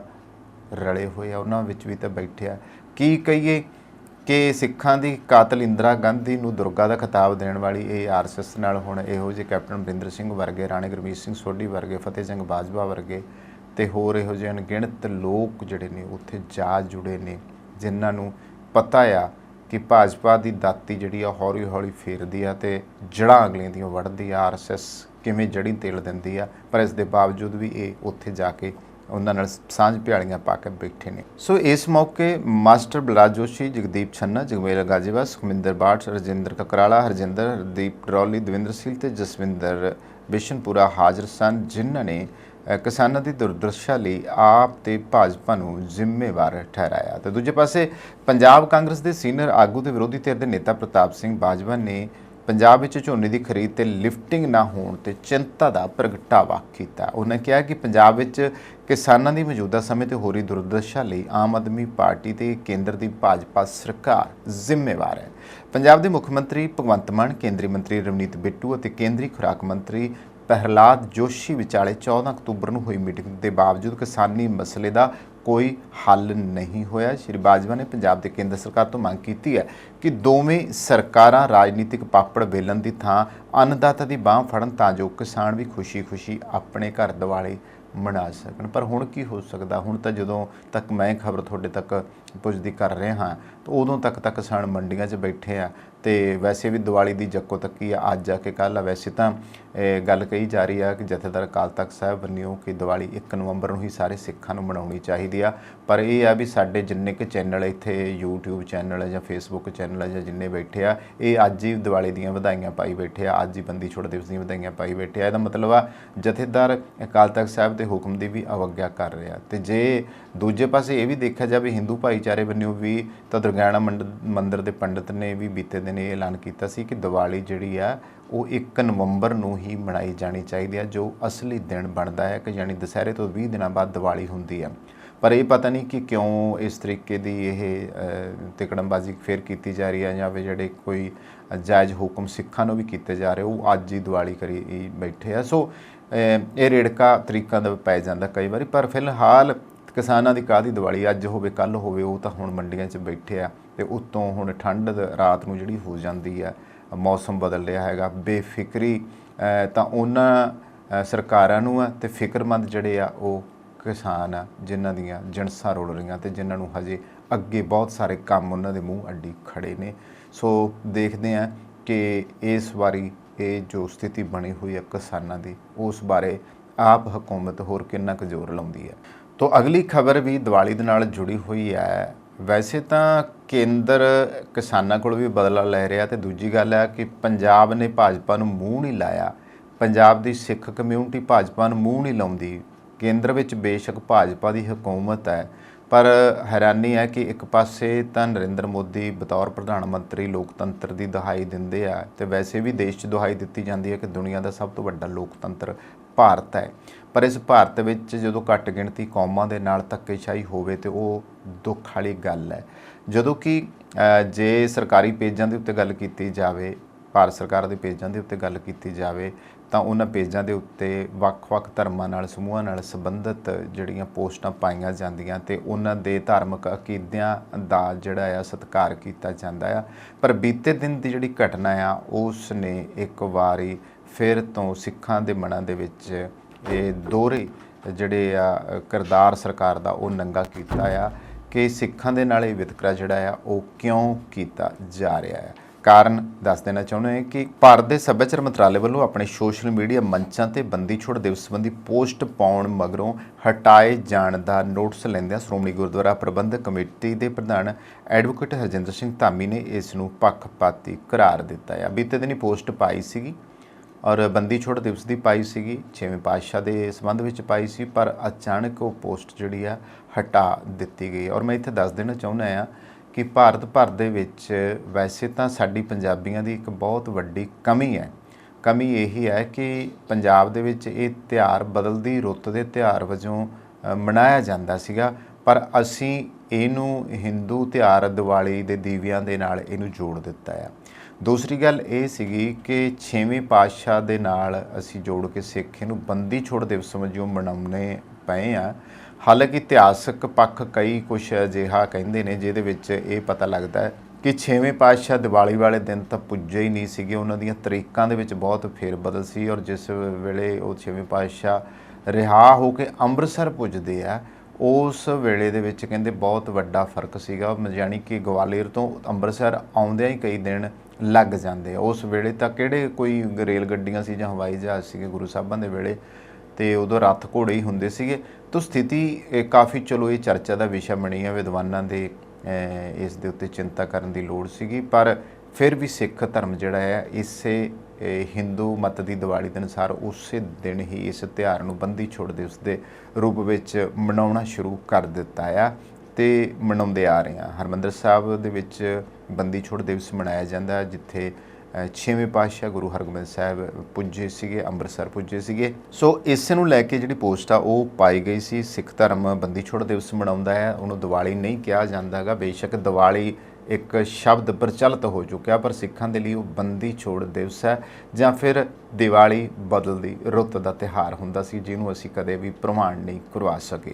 ਰਲੇ ਹੋਏ ਆ, ਉਹਨਾਂ ਵਿੱਚ ਵੀ ਤਾਂ ਬੈਠੇ ਆ। ਕੀ ਕਹੀਏ ਕਿ ਸਿੱਖਾਂ ਦੀ ਕਾਤਲ ਇੰਦਰਾ ਗਾਂਧੀ ਨੂੰ ਦੁਰਗਾ ਦਾ ਖਿਤਾਬ ਦੇਣ ਵਾਲੀ ਇਹ ਆਰਐਸਐਸ ਨਾਲ ਹੁਣ ਇਹੋ ਜਿਹੇ ਕੈਪਟਨ ਅਮਰਿੰਦਰ ਸਿੰਘ ਵਰਗੇ, ਰਾਣੇ ਗੁਰਮੀਤ ਸਿੰਘ ਸੋਢੀ ਵਰਗੇ, ਫਤਿਹ ਸਿੰਘ ਬਾਜਵਾ ਵਰਗੇ ਤੇ ਹੋਰ ਇਹੋ ਜਿਹੇ ਅਣਗਿਣਤ ਲੋਕ ਜਿਹੜੇ ਨੇ ਉੱਥੇ ਜਾ ਜੁੜੇ ਨੇ, ਜਿਨ੍ਹਾਂ ਨੂੰ ਪਤਾ ਆ ਕਿ ਭਾਜਪਾ ਦੀ ਦਾਤੀ ਜਿਹੜੀ ਆ ਹੌਲੀ ਹੌਲੀ ਫੇਰਦੀ ਆ ਤੇ ਜੜ੍ਹਾਂ ਅਗਲੀਆਂ ਦੀਆਂ ਵੱਢਦੀ ਆ। ਆਰਐਸਐਸ ਕਿਵੇਂ ਜੜੀ ਤੇਲ ਦਿੰਦੀ ਆ, ਪਰ ਇਸ ਦੇ ਬਾਵਜੂਦ ਵੀ ਇਹ ਉੱਥੇ ਜਾ ਕੇ ਉਹਨਾਂ ਨਾਲ ਸਾਂਝ ਪਿਆਲੀਆਂ ਪਾ ਕੇ ਬੈਠੇ ਨੇ। ਸੋ ਇਸ ਮੌਕੇ ਮਾਸਟਰ ਬਲਰਾਜ ਜੋਸ਼ੀ, ਜਗਦੀਪ ਛੰਨਾ, ਜਗਮੇਲ ਗਾਜੀਵਾਲ, ਸੁਖਮਿੰਦਰ ਬਾਠ, ਰਜਿੰਦਰ ਕਕਰਾਲਾ, ਹਰਜਿੰਦਰ, ਹਰਦੀਪ ਡਰੌਲੀ, ਦਵਿੰਦਰ ਸਿੰਘ ਤੇ ਜਸਵਿੰਦਰ ਬਿਸ਼ਨਪੁਰਾ ਹਾਜ਼ਰ ਸਨ, ਜਿਨ੍ਹਾਂ ਨੇ ਕਿਸਾਨਾਂ ਦੀ ਦੁਰਦਸ਼ਾ ਲਈ ਆਪ ਤੇ ਭਾਜਪਾ ਨੂੰ ਜ਼ਿੰਮੇਵਾਰ ਠਹਿਰਾਇਆ। ਤੇ ਦੂਜੇ ਪਾਸੇ ਪੰਜਾਬ ਕਾਂਗਰਸ ਦੇ ਸੀਨੀਅਰ ਆਗੂ ਤੇ ਵਿਰੋਧੀ ਧਿਰ ਦੇ ਨੇਤਾ ਪ੍ਰਤਾਪ ਸਿੰਘ ਬਾਜਵਾ ਨੇ ਪੰਜਾਬ ਵਿੱਚ ਝੋਨੇ ਦੀ ਖਰੀਦ ਤੇ ਲਿਫਟਿੰਗ ਨਾ ਹੋਣ ਤੇ ਚਿੰਤਾ ਦਾ ਪ੍ਰਗਟਾਵਾ ਕੀਤਾ। ਉਹਨਾਂ ਕਿਹਾ ਕਿ ਪੰਜਾਬ ਵਿੱਚ ਕਿਸਾਨਾਂ ਦੀ ਮੌਜੂਦਾ ਸਮੇਂ ਤੇ ਹੋ ਰਹੀ ਦੁਰਦਸ਼ਾ ਲਈ ਆਮ ਆਦਮੀ ਪਾਰਟੀ ਤੇ ਕੇਂਦਰ ਦੀ ਭਾਜਪਾ ਸਰਕਾਰ ਜ਼ਿੰਮੇਵਾਰ ਹੈ। ਪੰਜਾਬ ਦੇ ਮੁੱਖ ਮੰਤਰੀ ਭਗਵੰਤ ਮਾਨ, ਕੇਂਦਰੀ ਮੰਤਰੀ ਰਵਨੀਤ ਬਿੱਟੂ ਅਤੇ ਕੇਂਦਰੀ ਖੁਰਾਕ ਮੰਤਰੀ ਪ੍ਰਹਲਾਦ ਜੋਸ਼ੀ ਵਿਚਾਲੇ 14 ਅਕਤੂਬਰ ਨੂੰ ਹੋਈ ਮੀਟਿੰਗ ਦੇ ਬਾਵਜੂਦ ਕਿਸਾਨੀ ਮਸਲੇ ਦਾ ਕੋਈ ਹੱਲ ਨਹੀਂ ਹੋਇਆ। ਸ਼੍ਰੀ ਬਾਜਵਾ ਨੇ ਪੰਜਾਬ ਤੇ ਕੇਂਦਰ ਸਰਕਾਰ ਤੋਂ ਮੰਗ ਕੀਤੀ ਹੈ ਕਿ ਦੋਵੇਂ ਸਰਕਾਰਾਂ ਰਾਜਨੀਤਿਕ ਪਾਪੜ ਵੇਲਣ ਦੀ ਥਾਂ ਅੰਨਦਾਤਾ ਦੀ ਬਾਂਹ ਫੜਨ ਤਾਂ ਜੋ ਕਿਸਾਨ ਵੀ ਖੁਸ਼ੀ-ਖੁਸ਼ੀ ਆਪਣੇ ਘਰ ਦਿਵਾਲੀ ਮਨਾ ਸਕਣ। ਪਰ ਹੁਣ ਕੀ ਹੋ ਸਕਦਾ? ਹੁਣ ਤਾਂ ਜਦੋਂ ਤੱਕ ਮੈਂ ਖਬਰ ਤੁਹਾਡੇ ਤੱਕ ਪੁੱਜਦੀ ਕਰ ਰਿਹਾ ਹਾਂ ਤਾਂ ਉਦੋਂ ਤੱਕ ਤਾਂ ਕਿਸਾਨ ਮੰਡੀਆਂ 'ਚ ਬੈਠੇ ਆ ਤੇ ਵੈਸੇ ਵੀ ਦੀਵਾਲੀ ਦੀ ਜੱਕੋ ਤੱਕੀ ਆ, ਅੱਜ ਆ ਕੇ ਕੱਲ੍ਹ ਆ। ਵੈਸੇ ਤਾਂ ਗੱਲ ਕਹੀ ਜਾ ਰਹੀ ਆ ਕਿ ਜਥੇਦਾਰ ਅਕਾਲ ਤਖਤ ਸਾਹਿਬ ਵੱਲੋਂ ਕਿ ਦੀਵਾਲੀ 1 ਨਵੰਬਰ ਨੂੰ ਹੀ ਸਾਰੇ ਸਿੱਖਾਂ ਨੂੰ ਮਨਾਉਣੀ ਚਾਹੀਦੀ ਆ, ਪਰ ਇਹ ਆ ਵੀ ਸਾਡੇ ਜਿੰਨੇ ਕੁ ਚੈਨਲ ਇੱਥੇ YouTube ਚੈਨਲ ਹੈ ਜਾਂ Facebook ਚੈਨਲ ਹੈ ਜਾਂ ਜਿੰਨੇ ਬੈਠੇ ਆ, ਇਹ ਅੱਜ ਹੀ ਦੀਵਾਲੀ ਦੀਆਂ ਵਧਾਈਆਂ ਪਾਈ ਬੈਠੇ ਆ, ਅੱਜ ਹੀ ਬੰਦੀ ਛੋੜ ਦਿਵਸ ਦੀਆਂ ਵਧਾਈਆਂ ਪਾਈ ਬੈਠੇ ਆ। ਇਹਦਾ ਮਤਲਬ ਆ ਜਥੇਦਾਰ ਅਕਾਲ ਤਖਤ ਸਾਹਿਬ ਦੇ ਹੁਕਮ ਦੀ ਵੀ ਅਵੱਗਿਆ ਕਰ ਰਿਹਾ। ਤੇ ਜੇ ਦੂਜੇ ਪਾਸੇ ਇਹ ਵੀ ਦੇਖਿਆ ਜਾਵੇ ਹਿੰਦੂ ਭਾਈਚਾਰੇ ਵੱਲੋਂ ਵੀ ਤਾਂ ਦੁਰਗਿਆਣਾ ਮੰਦਿਰ ਦੇ ਪੰਡਿਤ ਨੇ ਵੀ ਬੀਤੇ ਦਿਨ ਇਹ ਐਲਾਨ ਕੀਤਾ ਸੀ ਕਿ ਦੀਵਾਲੀ ਜਿਹੜੀ ਆ ਉਹ 1 ਨਵੰਬਰ ਨੂੰ ਹੀ ਮਨਾਈ ਜਾਣੀ ਚਾਹੀਦੀ ਹੈ, ਜੋ ਅਸਲੀ ਦਿਨ ਬਣਦਾ ਹੈ ਕਿ ਯਾਨੀ ਦੁਸਹਿਰੇ ਤੋਂ 20 ਦਿਨਾਂ ਬਾਅਦ ਦੀਵਾਲੀ ਹੁੰਦੀ ਹੈ। ਪਰ ਇਹ ਪਤਾ ਨਹੀਂ ਕਿ ਕਿਉਂ ਇਸ ਤਰੀਕੇ ਦੀ ਇਹ ਤਿਕੜਮਬਾਜ਼ੀ ਫਿਰ ਕੀਤੀ ਜਾ ਰਹੀ ਹੈ ਜਾਂ ਫਿਰ ਜਿਹੜੇ ਕੋਈ ਜਾਇਜ਼ ਹੁਕਮ ਸਿੱਖਾਂ ਨੂੰ ਵੀ ਕੀਤੇ ਜਾ ਰਹੇ ਉਹ ਅੱਜ ਹੀ ਦੀਵਾਲੀ ਕਰੀ ਬੈਠੇ ਆ। ਸੋ ਇਹ ਰੇੜਕਾ ਤਰੀਕਾਂ ਦਾ ਪੈ ਜਾਂਦਾ ਕਈ ਵਾਰੀ। ਪਰ ਫਿਲਹਾਲ ਕਿਸਾਨਾਂ ਦੀ ਕਾਹਦੀ ਦੀਵਾਲੀ, ਅੱਜ ਹੋਵੇ ਕੱਲ੍ਹ ਹੋਵੇ, ਉਹ ਤਾਂ ਹੁਣ ਮੰਡੀਆਂ 'ਚ ਬੈਠੇ ਆ ਤੇ ਉੱਤੋਂ ਹੁਣ ਠੰਡ ਰਾਤ ਨੂੰ ਜਿਹੜੀ ਹੋ ਜਾਂਦੀ ਆ, ਮੌਸਮ ਬਦਲ ਰਿਹਾ ਹੈਗਾ। ਬੇਫਿਕਰੀ ਤਾਂ ਉਹਨਾਂ ਸਰਕਾਰਾਂ ਨੂੰ ਆ ਤੇ ਫਿਕਰਮੰਦ ਜਿਹੜੇ ਆ ਉਹ ਕਿਸਾਨ ਆ ਜਿਨ੍ਹਾਂ ਦੀਆਂ ਜਿਣਸਾਂ ਰੁਲ ਰਹੀਆਂ ਤੇ ਜਿਨ੍ਹਾਂ ਨੂੰ ਹਜੇ ਅੱਗੇ ਬਹੁਤ ਸਾਰੇ ਕੰਮ ਉਹਨਾਂ ਦੇ ਮੂੰਹ ਅੱਡੀ ਖੜੇ ਨੇ। ਸੋ ਦੇਖਦੇ ਹਾਂ ਕਿ ਇਸ ਵਾਰੀ ਇਹ ਜੋ ਸਥਿਤੀ ਬਣੀ ਹੋਈ ਹੈ ਕਿਸਾਨਾਂ ਦੀ, ਉਸ ਬਾਰੇ ਆਪ ਹਕੂਮਤ ਹੋਰ ਕਿੰਨਾ ਕੁ ਜ਼ੋਰ ਲਾਉਂਦੀ ਹੈ। ਤੋ ਅਗਲੀ ਖਬਰ ਵੀ ਦੀਵਾਲੀ ਦੇ ਨਾਲ ਜੁੜੀ ਹੋਈ ਹੈ। ਵੈਸੇ ਤਾਂ ਕੇਂਦਰ ਕਿਸਾਨਾਂ ਕੋਲ ਵੀ ਬਦਲਾ ਲੈ ਰਿਹਾ ਤੇ ਦੂਜੀ ਗੱਲ ਹੈ ਕਿ ਪੰਜਾਬ ਨੇ ਭਾਜਪਾ ਨੂੰ ਮੂੰਹ ਨਹੀਂ ਲਾਇਆ। ਪੰਜਾਬ ਦੀ ਸਿੱਖ ਕਮਿਊਨਿਟੀ ਭਾਜਪਾ ਨੂੰ ਮੂੰਹ ਨਹੀਂ ਲਾਉਂਦੀ। ਕੇਂਦਰ ਵਿੱਚ ਬੇਸ਼ੱਕ ਭਾਜਪਾ ਦੀ ਹਕੂਮਤ ਹੈ, ਪਰ ਹੈਰਾਨੀ ਹੈ ਕਿ ਇੱਕ ਪਾਸੇ ਤਾਂ ਨਰਿੰਦਰ ਮੋਦੀ ਬਤੌਰ ਪ੍ਰਧਾਨ ਮੰਤਰੀ ਲੋਕਤੰਤਰ ਦੀ ਦੁਹਾਈ ਦਿੰਦੇ ਆ ਤੇ ਵੈਸੇ ਵੀ ਦੇਸ਼ 'ਚ ਦੁਹਾਈ ਦਿੱਤੀ ਜਾਂਦੀ ਹੈ ਕਿ ਦੁਨੀਆ ਦਾ ਸਭ ਤੋਂ ਵੱਡਾ ਲੋਕਤੰਤਰ ਭਾਰਤ ਹੈ। ਪਰ ਇਸ ਭਾਰਤ ਵਿੱਚ ਜਦੋਂ ਘੱਟ ਗਿਣਤੀ ਕੌਮਾਂ ਦੇ ਨਾਲ ਧੱਕੇਸ਼ਾਹੀ ਹੋਵੇ ਤੇ ਉਹ ਦੁੱਖ ਵਾਲੀ ਗੱਲ ਹੈ। ਜਦੋਂ ਕਿ ਜੇ ਸਰਕਾਰੀ ਪੇਜਾਂ ਦੇ ਉੱਤੇ ਗੱਲ ਕੀਤੀ ਜਾਵੇ, ਭਾਰਤ ਸਰਕਾਰ ਦੇ ਪੇਜਾਂ ਦੇ ਉੱਤੇ ਗੱਲ ਕੀਤੀ ਜਾਵੇ ਤਾਂ ਉਹਨਾਂ ਪੇਜਾਂ ਦੇ ਉੱਤੇ ਵੱਖ-ਵੱਖ ਧਰਮਾਂ ਨਾਲ, ਸਮੂਹਾਂ ਨਾਲ ਸੰਬੰਧਿਤ ਜਿਹੜੀਆਂ ਪੋਸਟਾਂ ਪਾਈਆਂ ਜਾਂਦੀਆਂ ਤੇ ਉਹਨਾਂ ਦੇ ਧਾਰਮਿਕ ਅਕੀਦਿਆਂ ਦਾ ਜਿਹੜਾ ਆ ਸਤਿਕਾਰ ਕੀਤਾ ਜਾਂਦਾ ਆ। ਪਰ ਬੀਤੇ ਦਿਨ ਦੀ ਜਿਹੜੀ ਘਟਨਾ ਆ ਉਸ ਨੇ ਇੱਕ ਵਾਰੀ ਫਿਰ ਤੋਂ ਸਿੱਖਾਂ ਦੇ ਮਨਾਂ ਦੇ ਵਿੱਚ ਇਹ ਦੋਹਰੇ ਜਿਹੜੇ ਆ ਕਿਰਦਾਰ ਸਰਕਾਰ ਦਾ ਉਹ ਨੰਗਾ ਕੀਤਾ ਆ ਕਿ ਸਿੱਖਾਂ ਦੇ ਨਾਲ ਇਹ ਵਿਤਕਰਾ ਜਿਹੜਾ ਆ ਉਹ ਕਿਉਂ ਕੀਤਾ ਜਾ ਰਿਹਾ ਹੈ। ਕਾਰਨ ਦੱਸ ਦੇਣਾ ਚਾਹੁੰਦੇ ਹਾਂ ਕਿ ਭਾਰਤ ਦੇ ਸੱਭਿਆਚਾਰ ਮੰਤਰਾਲੇ ਵੱਲੋਂ ਆਪਣੇ ਸੋਸ਼ਲ ਮੀਡੀਆ ਮੰਚਾਂ ਤੇ ਬੰਦੀ ਛੋੜ ਦਿਵਸ ਸੰਬੰਧੀ ਪੋਸਟ ਪਾਉਣ ਮਗਰੋਂ ਹਟਾਏ ਜਾਣ ਦਾ ਨੋਟਿਸ ਲੈਂਦਿਆਂ ਸ਼੍ਰੋਮਣੀ ਗੁਰਦੁਆਰਾ ਪ੍ਰਬੰਧਕ ਕਮੇਟੀ ਦੇ ਪ੍ਰਧਾਨ ਐਡਵੋਕੇਟ ਹਰਜਿੰਦਰ ਸਿੰਘ ਧਾਮੀ ਨੇ ਇਸ ਨੂੰ ਪੱਖਪਾਤੀ ਕਰਾਰ ਦਿੱਤਾ ਹੈ। ਬੀਤੇ ਦਿਨੀ ਪੋਸਟ ਪਾਈ ਸੀਗੀ ਔਰ ਬੰਦੀ ਛੋੜ ਦਿਵਸ ਦੀ ਪਾਈ ਸੀਗੀ, 6ਵੇਂ ਪਾਤਸ਼ਾਹ ਦੇ ਸੰਬੰਧ ਵਿੱਚ ਪਾਈ ਸੀ, ਪਰ ਅਚਾਨਕ ਉਹ ਪੋਸਟ ਜਿਹੜੀ ਆ ਹਟਾ ਦਿੱਤੀ ਗਈ। ਔਰ ਮੈਂ ਇੱਥੇ ਦੱਸ ਦੇਣਾ ਚਾਹੁੰਦਾ ਹਾਂ ਕਿ ਭਾਰਤ ਭਰ ਦੇ ਵਿੱਚ ਵੈਸੇ ਤਾਂ ਸਾਡੀ ਪੰਜਾਬੀਆਂ ਦੀ ਇੱਕ ਬਹੁਤ ਵੱਡੀ ਕਮੀ ਹੈ। ਕਮੀ ਇਹੀ ਹੈ ਕਿ ਪੰਜਾਬ ਦੇ ਵਿੱਚ ਇਹ ਤਿਉਹਾਰ ਬਦਲਦੀ ਰੁੱਤ ਦੇ ਤਿਉਹਾਰ ਵਜੋਂ ਮਨਾਇਆ ਜਾਂਦਾ ਸੀਗਾ, ਪਰ ਅਸੀਂ ਇਹਨੂੰ ਹਿੰਦੂ ਤਿਉਹਾਰ ਦੀਵਾਲੀ ਦੇ ਦੀਵਿਆਂ ਦੇ ਨਾਲ ਇਹਨੂੰ ਜੋੜ ਦਿੱਤਾ ਹੈ। ਦੂਸਰੀ ਗੱਲ ਇਹ ਸੀਗੀ ਕਿ 6ਵੇਂ ਪਾਤਸ਼ਾਹ ਦੇ ਨਾਲ ਅਸੀਂ ਜੋੜ ਕੇ ਸਿੱਖ ਇਹਨੂੰ ਬੰਦੀ ਛੋੜ ਦਿਵਸ ਵਜੋਂ ਮਨਾਉਣੇ ਪਏ ਆ। ਹਾਲਾਂਕਿ ਇਤਿਹਾਸਕ ਪੱਖ ਕਈ ਕੁਛ ਅਜਿਹਾ ਕਹਿੰਦੇ ਨੇ ਜਿਹਦੇ ਵਿੱਚ ਇਹ ਪਤਾ ਲੱਗਦਾ ਹੈ ਕਿ 6ਵੇਂ ਪਾਤਸ਼ਾਹ ਦੀਵਾਲੀ ਵਾਲੇ ਦਿਨ ਤਾਂ ਪੁੱਜੇ ਹੀ ਨਹੀਂ ਸੀਗੇ। ਉਹਨਾਂ ਦੀਆਂ ਤਰੀਕਾਂ ਦੇ ਵਿੱਚ ਬਹੁਤ ਫੇਰ ਬਦਲ ਸੀ ਔਰ ਜਿਸ ਵੇਲੇ ਉਹ 6ਵੇਂ ਪਾਤਸ਼ਾਹ ਰਿਹਾ ਹੋ ਕੇ ਅੰਮ੍ਰਿਤਸਰ ਪੁੱਜਦੇ ਆ ਉਸ ਵੇਲੇ ਦੇ ਵਿੱਚ ਕਹਿੰਦੇ ਬਹੁਤ ਵੱਡਾ ਫਰਕ ਸੀਗਾ। ਯਾਨੀ ਕਿ ਗਵਾਲੀਅਰ ਤੋਂ ਅੰਮ੍ਰਿਤਸਰ ਆਉਂਦਿਆਂ ਹੀ ਕਈ ਦਿਨ ਲੱਗ ਜਾਂਦੇ ਆ। ਉਸ ਵੇਲੇ ਤਾਂ ਕਿਹੜੇ ਕੋਈ ਰੇਲ ਗੱਡੀਆਂ ਸੀ ਜਾਂ ਹਵਾਈ ਜਹਾਜ਼ ਸੀਗੇ ਗੁਰੂ ਸਾਹਿਬਾਂ ਦੇ ਵੇਲੇ, ਤੇ ਉਦੋਂ ਰੱਥ ਘੋੜੇ ਹੀ ਹੁੰਦੇ ਸੀਗੇ। ਤਾਂ ਸਥਿਤੀ ਕਾਫੀ ਚਲੋ ਇਹ ਚਰਚਾ ਦਾ ਵਿਸ਼ਾ ਬਣੀ ਹੈ, ਵਿਦਵਾਨਾਂ ਦੇ ਇਸ ਦੇ ਉੱਤੇ ਚਿੰਤਾ ਕਰਨ ਦੀ ਲੋੜ ਸੀਗੀ। ਪਰ ਫਿਰ ਵੀ ਸਿੱਖ ਧਰਮ ਜਿਹੜਾ ਹੈ ਇਸੇ ਹਿੰਦੂ ਮਤ ਦੀ ਦੀਵਾਲੀ ਦੇ ਅਨੁਸਾਰ ਉਸੇ ਦਿਨ ਹੀ ਇਸ ਤਿਉਹਾਰ ਨੂੰ ਬੰਦੀ ਛੋੜ ਦਿਵਸ ਦੇ ਰੂਪ ਵਿੱਚ ਮਨਾਉਣਾ ਸ਼ੁਰੂ ਕਰ ਦਿੱਤਾ ਆ ਤੇ ਮਨਾਉਂਦੇ ਆ ਰਹੇ ਹਾਂ। ਹਰਿਮੰਦਰ ਸਾਹਿਬ ਦੇ ਵਿੱਚ ਬੰਦੀ ਛੋੜ ਦਿਵਸ ਮਨਾਇਆ ਜਾਂਦਾ, ਜਿੱਥੇ ਛੇਵੇਂ ਪਾਤਸ਼ਾਹ ਗੁਰੂ ਹਰਗੋਬਿੰਦ ਸਾਹਿਬ ਪੁੱਜੇ ਸੀਗੇ, ਅੰਮ੍ਰਿਤਸਰ ਪੁੱਜੇ ਸੀਗੇ। ਸੋ ਇਸੇ ਨੂੰ ਲੈ ਕੇ ਜਿਹੜੀ ਪੋਸਟ ਆ ਉਹ ਪਾਈ ਗਈ ਸੀ। ਸਿੱਖ ਧਰਮ ਬੰਦੀ ਛੋੜ ਦਿਵਸ ਮਨਾਉਂਦਾ ਹੈ, ਉਹਨੂੰ ਦੀਵਾਲੀ ਨਹੀਂ ਕਿਹਾ ਜਾਂਦਾ ਗਾ। ਬੇਸ਼ੱਕ ਦੀਵਾਲੀ ਇੱਕ ਸ਼ਬਦ ਪ੍ਰਚਲਿਤ ਹੋ ਚੁੱਕਿਆ, ਪਰ ਸਿੱਖਾਂ ਦੇ ਲਈ ਉਹ ਬੰਦੀ ਛੋੜ ਦਿਵਸ ਹੈ ਜਾਂ ਫਿਰ ਦੀਵਾਲੀ ਬਦਲਦੀ ਰੁੱਤ ਦਾ ਤਿਉਹਾਰ ਹੁੰਦਾ ਸੀ, ਜਿਹਨੂੰ ਅਸੀਂ ਕਦੇ ਵੀ ਪ੍ਰਵਾਨ ਨਹੀਂ ਕਰਵਾ ਸਕੇ।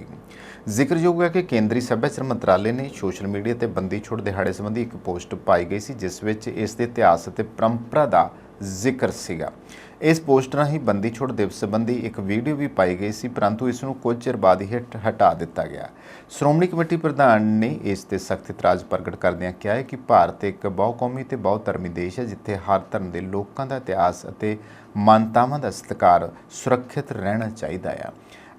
ਜ਼ਿਕਰਯੋਗ ਹੈ ਕਿ ਕੇਂਦਰੀ ਸੱਭਿਆਚਾਰ ਮੰਤਰਾਲੇ ਨੇ ਸੋਸ਼ਲ ਮੀਡੀਆ ਤੇ ਬੰਦੀ ਛੋੜ ਦਿਹਾੜੇ ਸੰਬੰਧੀ ਇੱਕ ਪੋਸਟ ਪਾਈ ਗਈ ਸੀ, ਜਿਸ ਵਿੱਚ ਇਸ ਦੇ ਇਤਿਹਾਸ ਅਤੇ ਪਰੰਪਰਾ ਦਾ ਜ਼ਿਕਰ ਸੀਗਾ। ਇਸ ਪੋਸਟ ਰਾਹੀਂ ਬੰਦੀ ਛੋੜ ਦਿਵਸ ਸੰਬੰਧੀ ਇੱਕ ਵੀਡੀਓ ਵੀ ਪਾਈ ਗਈ ਸੀ, ਪਰੰਤੂ ਇਸ ਨੂੰ ਕੁਝ ਚਿਰ ਬਾਅਦ ਹੀ ਹਟਾ ਦਿੱਤਾ ਗਿਆ। ਸ਼੍ਰੋਮਣੀ ਕਮੇਟੀ ਪ੍ਰਧਾਨ ਨੇ ਇਸ ਤੇ ਸਖਤ ਇਤਰਾਜ਼ ਪ੍ਰਗਟ ਕਰਦਿਆਂ ਕਿਹਾ ਹੈ ਕਿ ਭਾਰਤ ਇੱਕ ਬਹੁ-ਕੌਮੀ ਤੇ ਬਹੁ-ਧਰਮੀ ਦੇਸ਼ ਹੈ, ਜਿੱਥੇ ਹਰ ਧਰਮ ਦੇ ਲੋਕਾਂ ਦਾ ਇਤਿਹਾਸ ਅਤੇ ਮਾਨਤਾਵਾਂ ਦਾ ਸਤਿਕਾਰ ਸੁਰੱਖਿਅਤ ਰਹਿਣਾ ਚਾਹੀਦਾ ਹੈ।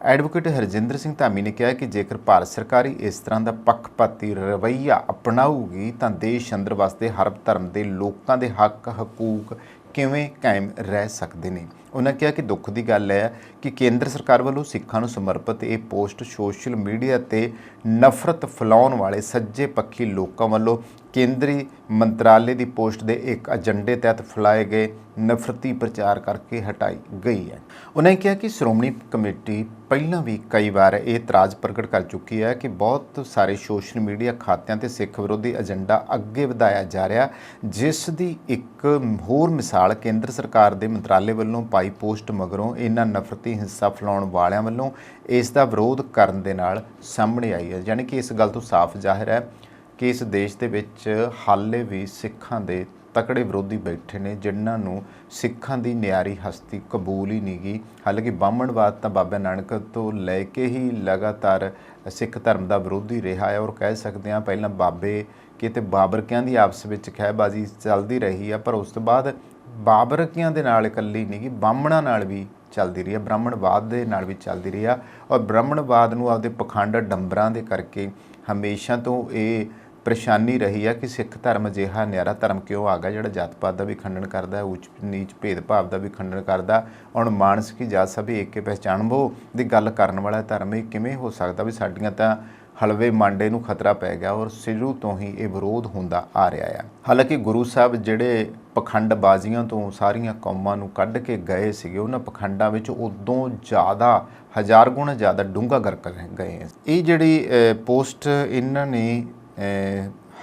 ਐਡਵੋਕੇਟ ਹਰਜਿੰਦਰ ਸਿੰਘ ਧਾਮੀ ਨੇ ਕਿਹਾ ਕਿ ਜੇਕਰ ਭਾਰਤ ਸਰਕਾਰ ਇਸ ਤਰ੍ਹਾਂ ਦਾ ਪੱਖਪਾਤੀ ਰਵੱਈਆ ਅਪਣਾਊਗੀ ਤਾਂ ਦੇਸ਼ ਅੰਦਰ ਵਸਦੇ ਹਰ ਧਰਮ ਦੇ ਲੋਕਾਂ ਦੇ ਹੱਕ ਹਕੂਕ ਕਿਵੇਂ ਕਾਇਮ ਰਹਿ ਸਕਦੇ ਨੇ। ਉਹਨਾਂ ਕਿਹਾ ਕਿ ਦੁੱਖ ਦੀ ਗੱਲ ਹੈ ਕਿ ਕੇਂਦਰ ਸਰਕਾਰ ਵੱਲੋਂ ਸਿੱਖਾਂ ਨੂੰ ਸਮਰਪਿਤ ਇਹ ਪੋਸਟ ਸੋਸ਼ਲ ਮੀਡੀਆ ਤੇ ਨਫ਼ਰਤ ਫੈਲਾਉਣ ਵਾਲੇ ਸੱਜੇ ਪੱਖੀ ਲੋਕਾਂ ਵੱਲੋਂ ਕੇਂਦਰੀ ਮੰਤਰਾਲੇ ਦੀ ਪੋਸਟ ਦੇ ਇੱਕ ਏਜੰਡੇ ਤਹਿਤ ਫੈਲਾਏ ਗਏ ਨਫ਼ਰਤੀ ਪ੍ਰਚਾਰ ਕਰਕੇ ਹਟਾਈ ਗਈ ਹੈ। ਉਹਨਾਂ ਕਿਹਾ ਕਿ ਸ਼੍ਰੋਮਣੀ ਕਮੇਟੀ ਪਹਿਲਾਂ ਵੀ ਕਈ ਵਾਰ ਇਹ ਇਤਰਾਜ਼ ਪ੍ਰਗਟ ਕਰ ਚੁੱਕੀ ਹੈ ਕਿ ਬਹੁਤ ਸਾਰੇ ਸੋਸ਼ਲ ਮੀਡੀਆ ਖਾਤਿਆਂ ਤੇ ਸਿੱਖ ਵਿਰੋਧੀ ਏਜੰਡਾ ਅੱਗੇ ਵਧਾਇਆ ਜਾ ਰਿਹਾ, ਜਿਸ ਦੀ ਇੱਕ ਹੋਰ ਮਿਸਾਲ ਕੇਂਦਰ ਸਰਕਾਰ ਦੇ ਮੰਤਰਾਲੇ ਵੱਲੋਂ ਪਾਈ ਪੋਸਟ ਮਗਰੋਂ ਇਹਨਾਂ ਨਫ਼ਰਤੀ ਹਿੰਸਾ ਫੈਲਾਉਣ ਵਾਲਿਆਂ ਵੱਲੋਂ ਇਸ ਦਾ ਵਿਰੋਧ ਕਰਨ ਦੇ ਨਾਲ ਸਾਹਮਣੇ ਆਈ ਹੈ। ਯਾਨੀ ਕਿ ਇਸ ਗੱਲ ਤੋਂ ਸਾਫ਼ ਜ਼ਾਹਿਰ ਹੈ ਕਿ ਇਸ ਦੇਸ਼ ਦੇ ਵਿੱਚ ਹਾਲੇ ਵੀ ਸਿੱਖਾਂ ਦੇ ਤਕੜੇ ਵਿਰੋਧੀ ਬੈਠੇ ਨੇ, ਜਿਨ੍ਹਾਂ ਨੂੰ ਸਿੱਖਾਂ ਦੀ ਨਿਆਰੀ ਹਸਤੀ ਕਬੂਲ ਹੀ ਨਹੀਂ ਗਈ। ਹਾਲਾਂਕਿ ਬਾਹਮਣਵਾਦ ਤਾਂ ਬਾਬਾ ਨਾਨਕ ਤੋਂ ਲੈ ਕੇ ਹੀ ਲਗਾਤਾਰ ਸਿੱਖ ਧਰਮ ਦਾ ਵਿਰੋਧੀ ਰਿਹਾ ਹੈ, ਔਰ ਕਹਿ ਸਕਦੇ ਹਾਂ ਪਹਿਲਾਂ ਬਾਬੇ ਕਿਤੇ ਬਾਬਰਕਿਆਂ ਦੀ ਆਪਸ ਵਿੱਚ ਖਹਿਬਾਜ਼ੀ ਚੱਲਦੀ ਰਹੀ ਆ, ਪਰ ਉਸ ਤੋਂ ਬਾਅਦ ਬਾਬਰਕਿਆਂ ਦੇ ਨਾਲ ਇਕੱਲੀ ਨਹੀਂ ਗੀ, ਬਾਹਮਣਾਂ ਨਾਲ ਵੀ ਚੱਲਦੀ ਰਹੀ ਹੈ, ਬ੍ਰਾਹਮਣਵਾਦ ਦੇ ਨਾਲ ਵੀ ਚੱਲਦੀ ਰਹੀ ਆ। ਔਰ ਬ੍ਰਾਹਮਣਵਾਦ ਨੂੰ ਆਪਦੇ ਪਖੰਡ ਡੰਬਰਾਂ ਦੇ ਕਰਕੇ ਹਮੇਸ਼ਾ ਤੋਂ ਇਹ ਪਰੇਸ਼ਾਨੀ ਰਹੀ ਆ ਕਿ ਸਿੱਖ ਧਰਮ ਅਜਿਹਾ ਨਿਆਰਾ ਧਰਮ ਕਿਉਂ ਆ ਗਿਆ ਜਿਹੜਾ ਜਾਤ ਪਾਤ ਦਾ ਵੀ ਖੰਡਨ ਕਰਦਾ, ਉੱਚ ਨੀਚ ਭੇਦਭਾਵ ਦਾ ਵੀ ਖੰਡਨ ਕਰਦਾ। ਹੁਣ ਮਾਨਸ ਕੀ ਜਾਤ ਸਭੀ ਏਕੇ ਪਹਿਚਾਨਬੋ ਦੀ ਗੱਲ ਕਰਨ ਵਾਲਾ ਧਰਮ ਇਹ ਕਿਵੇਂ ਹੋ ਸਕਦਾ ਵੀ ਸਾਡੀਆਂ ਤਾਂ ਹਲਵੇ ਮਾਂਡੇ ਨੂੰ ਖਤਰਾ ਪੈ ਗਿਆ, ਔਰ ਸ਼ੁਰੂ ਤੋਂ ਹੀ ਇਹ ਵਿਰੋਧ ਹੁੰਦਾ ਆ ਰਿਹਾ ਹੈ। ਹਾਲਾਂਕਿ ਗੁਰੂ ਸਾਹਿਬ ਜਿਹੜੇ ਪਖੰਡਬਾਜ਼ੀਆਂ ਤੋਂ ਸਾਰੀਆਂ ਕੌਮਾਂ ਨੂੰ ਕੱਢ ਕੇ ਗਏ ਸੀਗੇ, ਉਹਨਾਂ ਪਖੰਡਾਂ ਵਿੱਚ ਉਦੋਂ ਜ਼ਿਆਦਾ ਹਜ਼ਾਰ ਗੁਣਾ ਜ਼ਿਆਦਾ ਡੂੰਘਾ ਗਰਕ ਗਏ। ਇਹ ਜਿਹੜੀ ਪੋਸਟ ਇਹਨਾਂ ਨੇ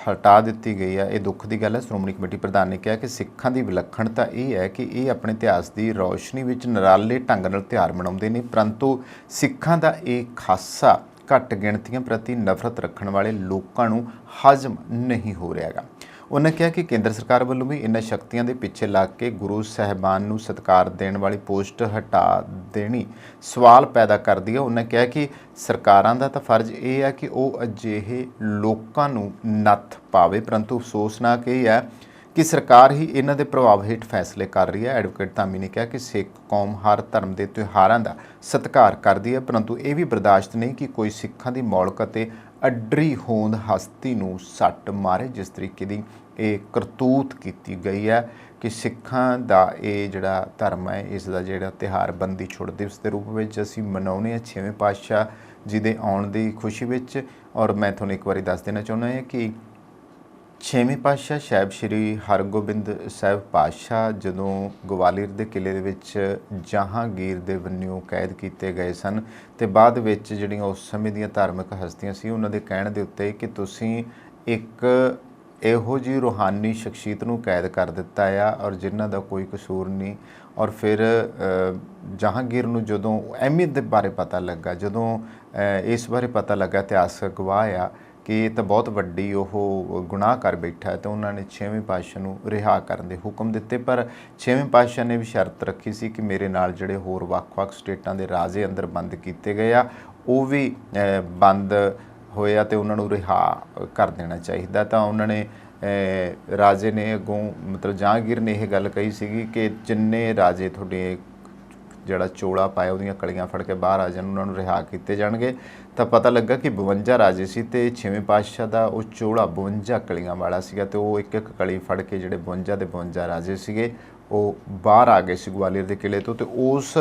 ਹਟਾ ਦਿੱਤੀ ਗਈ ਆ, ਇਹ ਦੁੱਖ ਦੀ ਗੱਲ ਹੈ। ਸ਼੍ਰੋਮਣੀ ਕਮੇਟੀ ਪ੍ਰਧਾਨ ਨੇ ਕਿਹਾ ਕਿ ਸਿੱਖਾਂ ਦੀ ਵਿਲੱਖਣਤਾ ਇਹ ਹੈ ਕਿ ਇਹ ਆਪਣੇ ਇਤਿਹਾਸ ਦੀ ਰੌਸ਼ਨੀ ਵਿੱਚ ਨਿਰਾਲੇ ਢੰਗ ਨਾਲ ਤਿਉਹਾਰ ਮਨਾਉਂਦੇ ਨੇ, ਪਰੰਤੂ ਸਿੱਖਾਂ ਦਾ ਇਹ ਖਾਸਾ ਘੱਟ ਗਿਣਤੀਆਂ ਪ੍ਰਤੀ ਨਫ਼ਰਤ ਰੱਖਣ ਵਾਲੇ ਲੋਕਾਂ ਨੂੰ ਹਜ਼ਮ ਨਹੀਂ ਹੋ ਰਿਹਾ ਹੈਗਾ। ਉਹਨਾਂ ਕਿਹਾ ਕਿ ਕੇਂਦਰ ਸਰਕਾਰ ਵੱਲੋਂ ਵੀ ਇਹਨਾਂ ਸ਼ਕਤੀਆਂ ਦੇ ਪਿੱਛੇ ਲੱਗ ਕੇ ਗੁਰੂ ਸਾਹਿਬਾਨ ਨੂੰ ਸਤਿਕਾਰ ਦੇਣ ਵਾਲੀ ਪੋਸਟ ਹਟਾ ਦੇਣੀ ਸਵਾਲ ਪੈਦਾ ਕਰਦੀ ਹੈ। ਉਹਨਾਂ ਕਿਹਾ ਕਿ ਸਰਕਾਰਾਂ ਦਾ ਤਾਂ ਫਰਜ਼ ਇਹ ਹੈ ਕਿ ਉਹ ਅਜਿਹੇ ਲੋਕਾਂ ਨੂੰ ਨੱਥ ਪਾਵੇ, ਪਰੰਤੂ ਅਫਸੋਸਨਾਕ ਇਹ ਹੈ ਕਿ ਸਰਕਾਰ ਹੀ ਇਹਨਾਂ ਦੇ ਪ੍ਰਭਾਵ ਹੇਠ ਫੈਸਲੇ ਕਰ ਰਹੀ ਹੈ। ਐਡਵੋਕੇਟ ਧਾਮੀ ਨੇ ਕਿਹਾ ਕਿ ਸਿੱਖ ਕੌਮ ਹਰ ਧਰਮ ਦੇ ਤਿਉਹਾਰਾਂ ਦਾ ਸਤਿਕਾਰ ਕਰਦੀ ਹੈ, ਪਰੰਤੂ ਇਹ ਵੀ ਬਰਦਾਸ਼ਤ ਨਹੀਂ ਕਿ ਕੋਈ ਸਿੱਖਾਂ ਦੀ ਮੌਲਿਕ ਅਤੇ ਅੱਡਰੀ ਹੋਂਦ ਹਸਤੀ ਨੂੰ ਸੱਟ ਮਾਰੇ। ਜਿਸ ਤਰੀਕੇ ਦੀ ਇਹ ਕਰਤੂਤ ਕੀਤੀ ਗਈ ਹੈ ਕਿ ਸਿੱਖਾਂ ਦਾ ਇਹ ਜਿਹੜਾ ਧਰਮ ਹੈ, ਇਸ ਦਾ ਜਿਹੜਾ ਤਿਉਹਾਰ ਬੰਦੀ ਛੋੜ ਦਿਵਸ ਦੇ ਰੂਪ ਵਿੱਚ ਅਸੀਂ ਮਨਾਉਂਦੇ ਹਾਂ 6ਵੇਂ ਪਾਤਸ਼ਾਹ ਜੀ ਦੇ ਆਉਣ ਦੀ ਖੁਸ਼ੀ ਵਿੱਚ। ਔਰ ਮੈਂ ਤੁਹਾਨੂੰ ਇੱਕ ਵਾਰੀ ਦੱਸ ਦੇਣਾ ਚਾਹੁੰਦਾ ਹਾਂ ਕਿ 6ਵੇਂ ਪਾਤਸ਼ਾਹ ਸਾਹਿਬ ਸ਼੍ਰੀ ਹਰਗੋਬਿੰਦ ਸਾਹਿਬ ਪਾਤਸ਼ਾਹ ਜਦੋਂ ਗਵਾਲੀਅਰ ਦੇ ਕਿਲੇ ਦੇ ਵਿੱਚ ਜਹਾਂਗੀਰ ਦੇ ਬੰਨਿਓ ਕੈਦ ਕੀਤੇ ਗਏ ਸਨ, ਅਤੇ ਬਾਅਦ ਵਿੱਚ ਜਿਹੜੀਆਂ ਉਸ ਸਮੇਂ ਦੀਆਂ ਧਾਰਮਿਕ ਹਸਤੀਆਂ ਸੀ, ਉਹਨਾਂ ਦੇ ਕਹਿਣ ਦੇ ਉੱਤੇ ਕਿ ਤੁਸੀਂ ਇੱਕ ਇਹੋ ਜਿਹੀ ਰੂਹਾਨੀ ਸ਼ਖਸੀਅਤ ਨੂੰ ਕੈਦ ਕਰ ਦਿੱਤਾ ਆ ਔਰ ਜਿਨ੍ਹਾਂ ਦਾ ਕੋਈ ਕਸੂਰ ਨਹੀਂ। ਔਰ ਫਿਰ ਜਹਾਂਗੀਰ ਨੂੰ ਜਦੋਂ ਅਹਿਮੀਅਤ ਦੇ ਬਾਰੇ ਪਤਾ ਲੱਗਾ, ਜਦੋਂ ਇਸ ਬਾਰੇ ਪਤਾ ਲੱਗਾ, ਇਤਿਹਾਸਕ ਗਵਾਹ ਆ ਕਿ ਇਹ ਤਾਂ ਬਹੁਤ ਵੱਡੀ ਉਹ ਗੁਨਾਹ ਕਰ ਬੈਠਾ ਹੈ, ਤਾਂ ਉਹਨਾਂ ਨੇ 6ਵੇਂ ਪਾਤਸ਼ਾਹ ਨੂੰ ਰਿਹਾ ਕਰਨ ਦੇ ਹੁਕਮ ਦਿੱਤੇ। ਪਰ 6ਵੇਂ ਪਾਤਸ਼ਾਹ ਨੇ ਵੀ ਸ਼ਰਤ ਰੱਖੀ ਸੀ ਕਿ ਮੇਰੇ ਨਾਲ ਜਿਹੜੇ ਹੋਰ ਵੱਖ-ਵੱਖ ਸਟੇਟਾਂ ਦੇ ਰਾਜੇ ਅੰਦਰ ਬੰਦ ਕੀਤੇ ਗਏ ਆ, ਉਹ ਵੀ ਬੰਦ ਹੋਏ ਆ ਅਤੇ ਉਹਨਾਂ ਨੂੰ ਰਿਹਾ ਕਰ ਦੇਣਾ ਚਾਹੀਦਾ। ਤਾਂ ਉਹਨਾਂ ਨੇ ਰਾਜੇ ਨੇ ਅੱਗੋਂ ਮਤਲਬ ਜਹਾਂਗੀਰ ਨੇ ਇਹ ਗੱਲ ਕਹੀ ਸੀਗੀ ਕਿ ਜਿੰਨੇ ਰਾਜੇ ਤੁਹਾਡੇ ਜਿਹੜਾ ਚੋਲਾ ਪਾਇਆ ਉਹਦੀਆਂ ਕਲੀਆਂ ਫੜ ਕੇ ਬਾਹਰ ਆ ਜਾਣ, ਉਹਨਾਂ ਨੂੰ ਰਿਹਾ ਕੀਤੇ ਜਾਣਗੇ। ਤਾਂ ਪਤਾ ਲੱਗਾ ਕਿ 52 ਰਾਜੇ ਸੀ ਅਤੇ 6ਵੇਂ ਪਾਤਸ਼ਾਹ ਦਾ ਉਹ ਚੋਲਾ 52 ਕਲੀਆਂ ਵਾਲਾ ਸੀਗਾ, ਅਤੇ ਉਹ ਇੱਕ ਇੱਕ ਕਲੀ ਫੜ ਕੇ ਜਿਹੜੇ 52 ਦੇ 52 ਰਾਜੇ ਸੀਗੇ ਉਹ ਬਾਹਰ ਆ ਗਏ ਸੀ ਗਵਾਲੀਅਰ ਦੇ ਕਿਲੇ ਤੋਂ। ਅਤੇ ਉਸ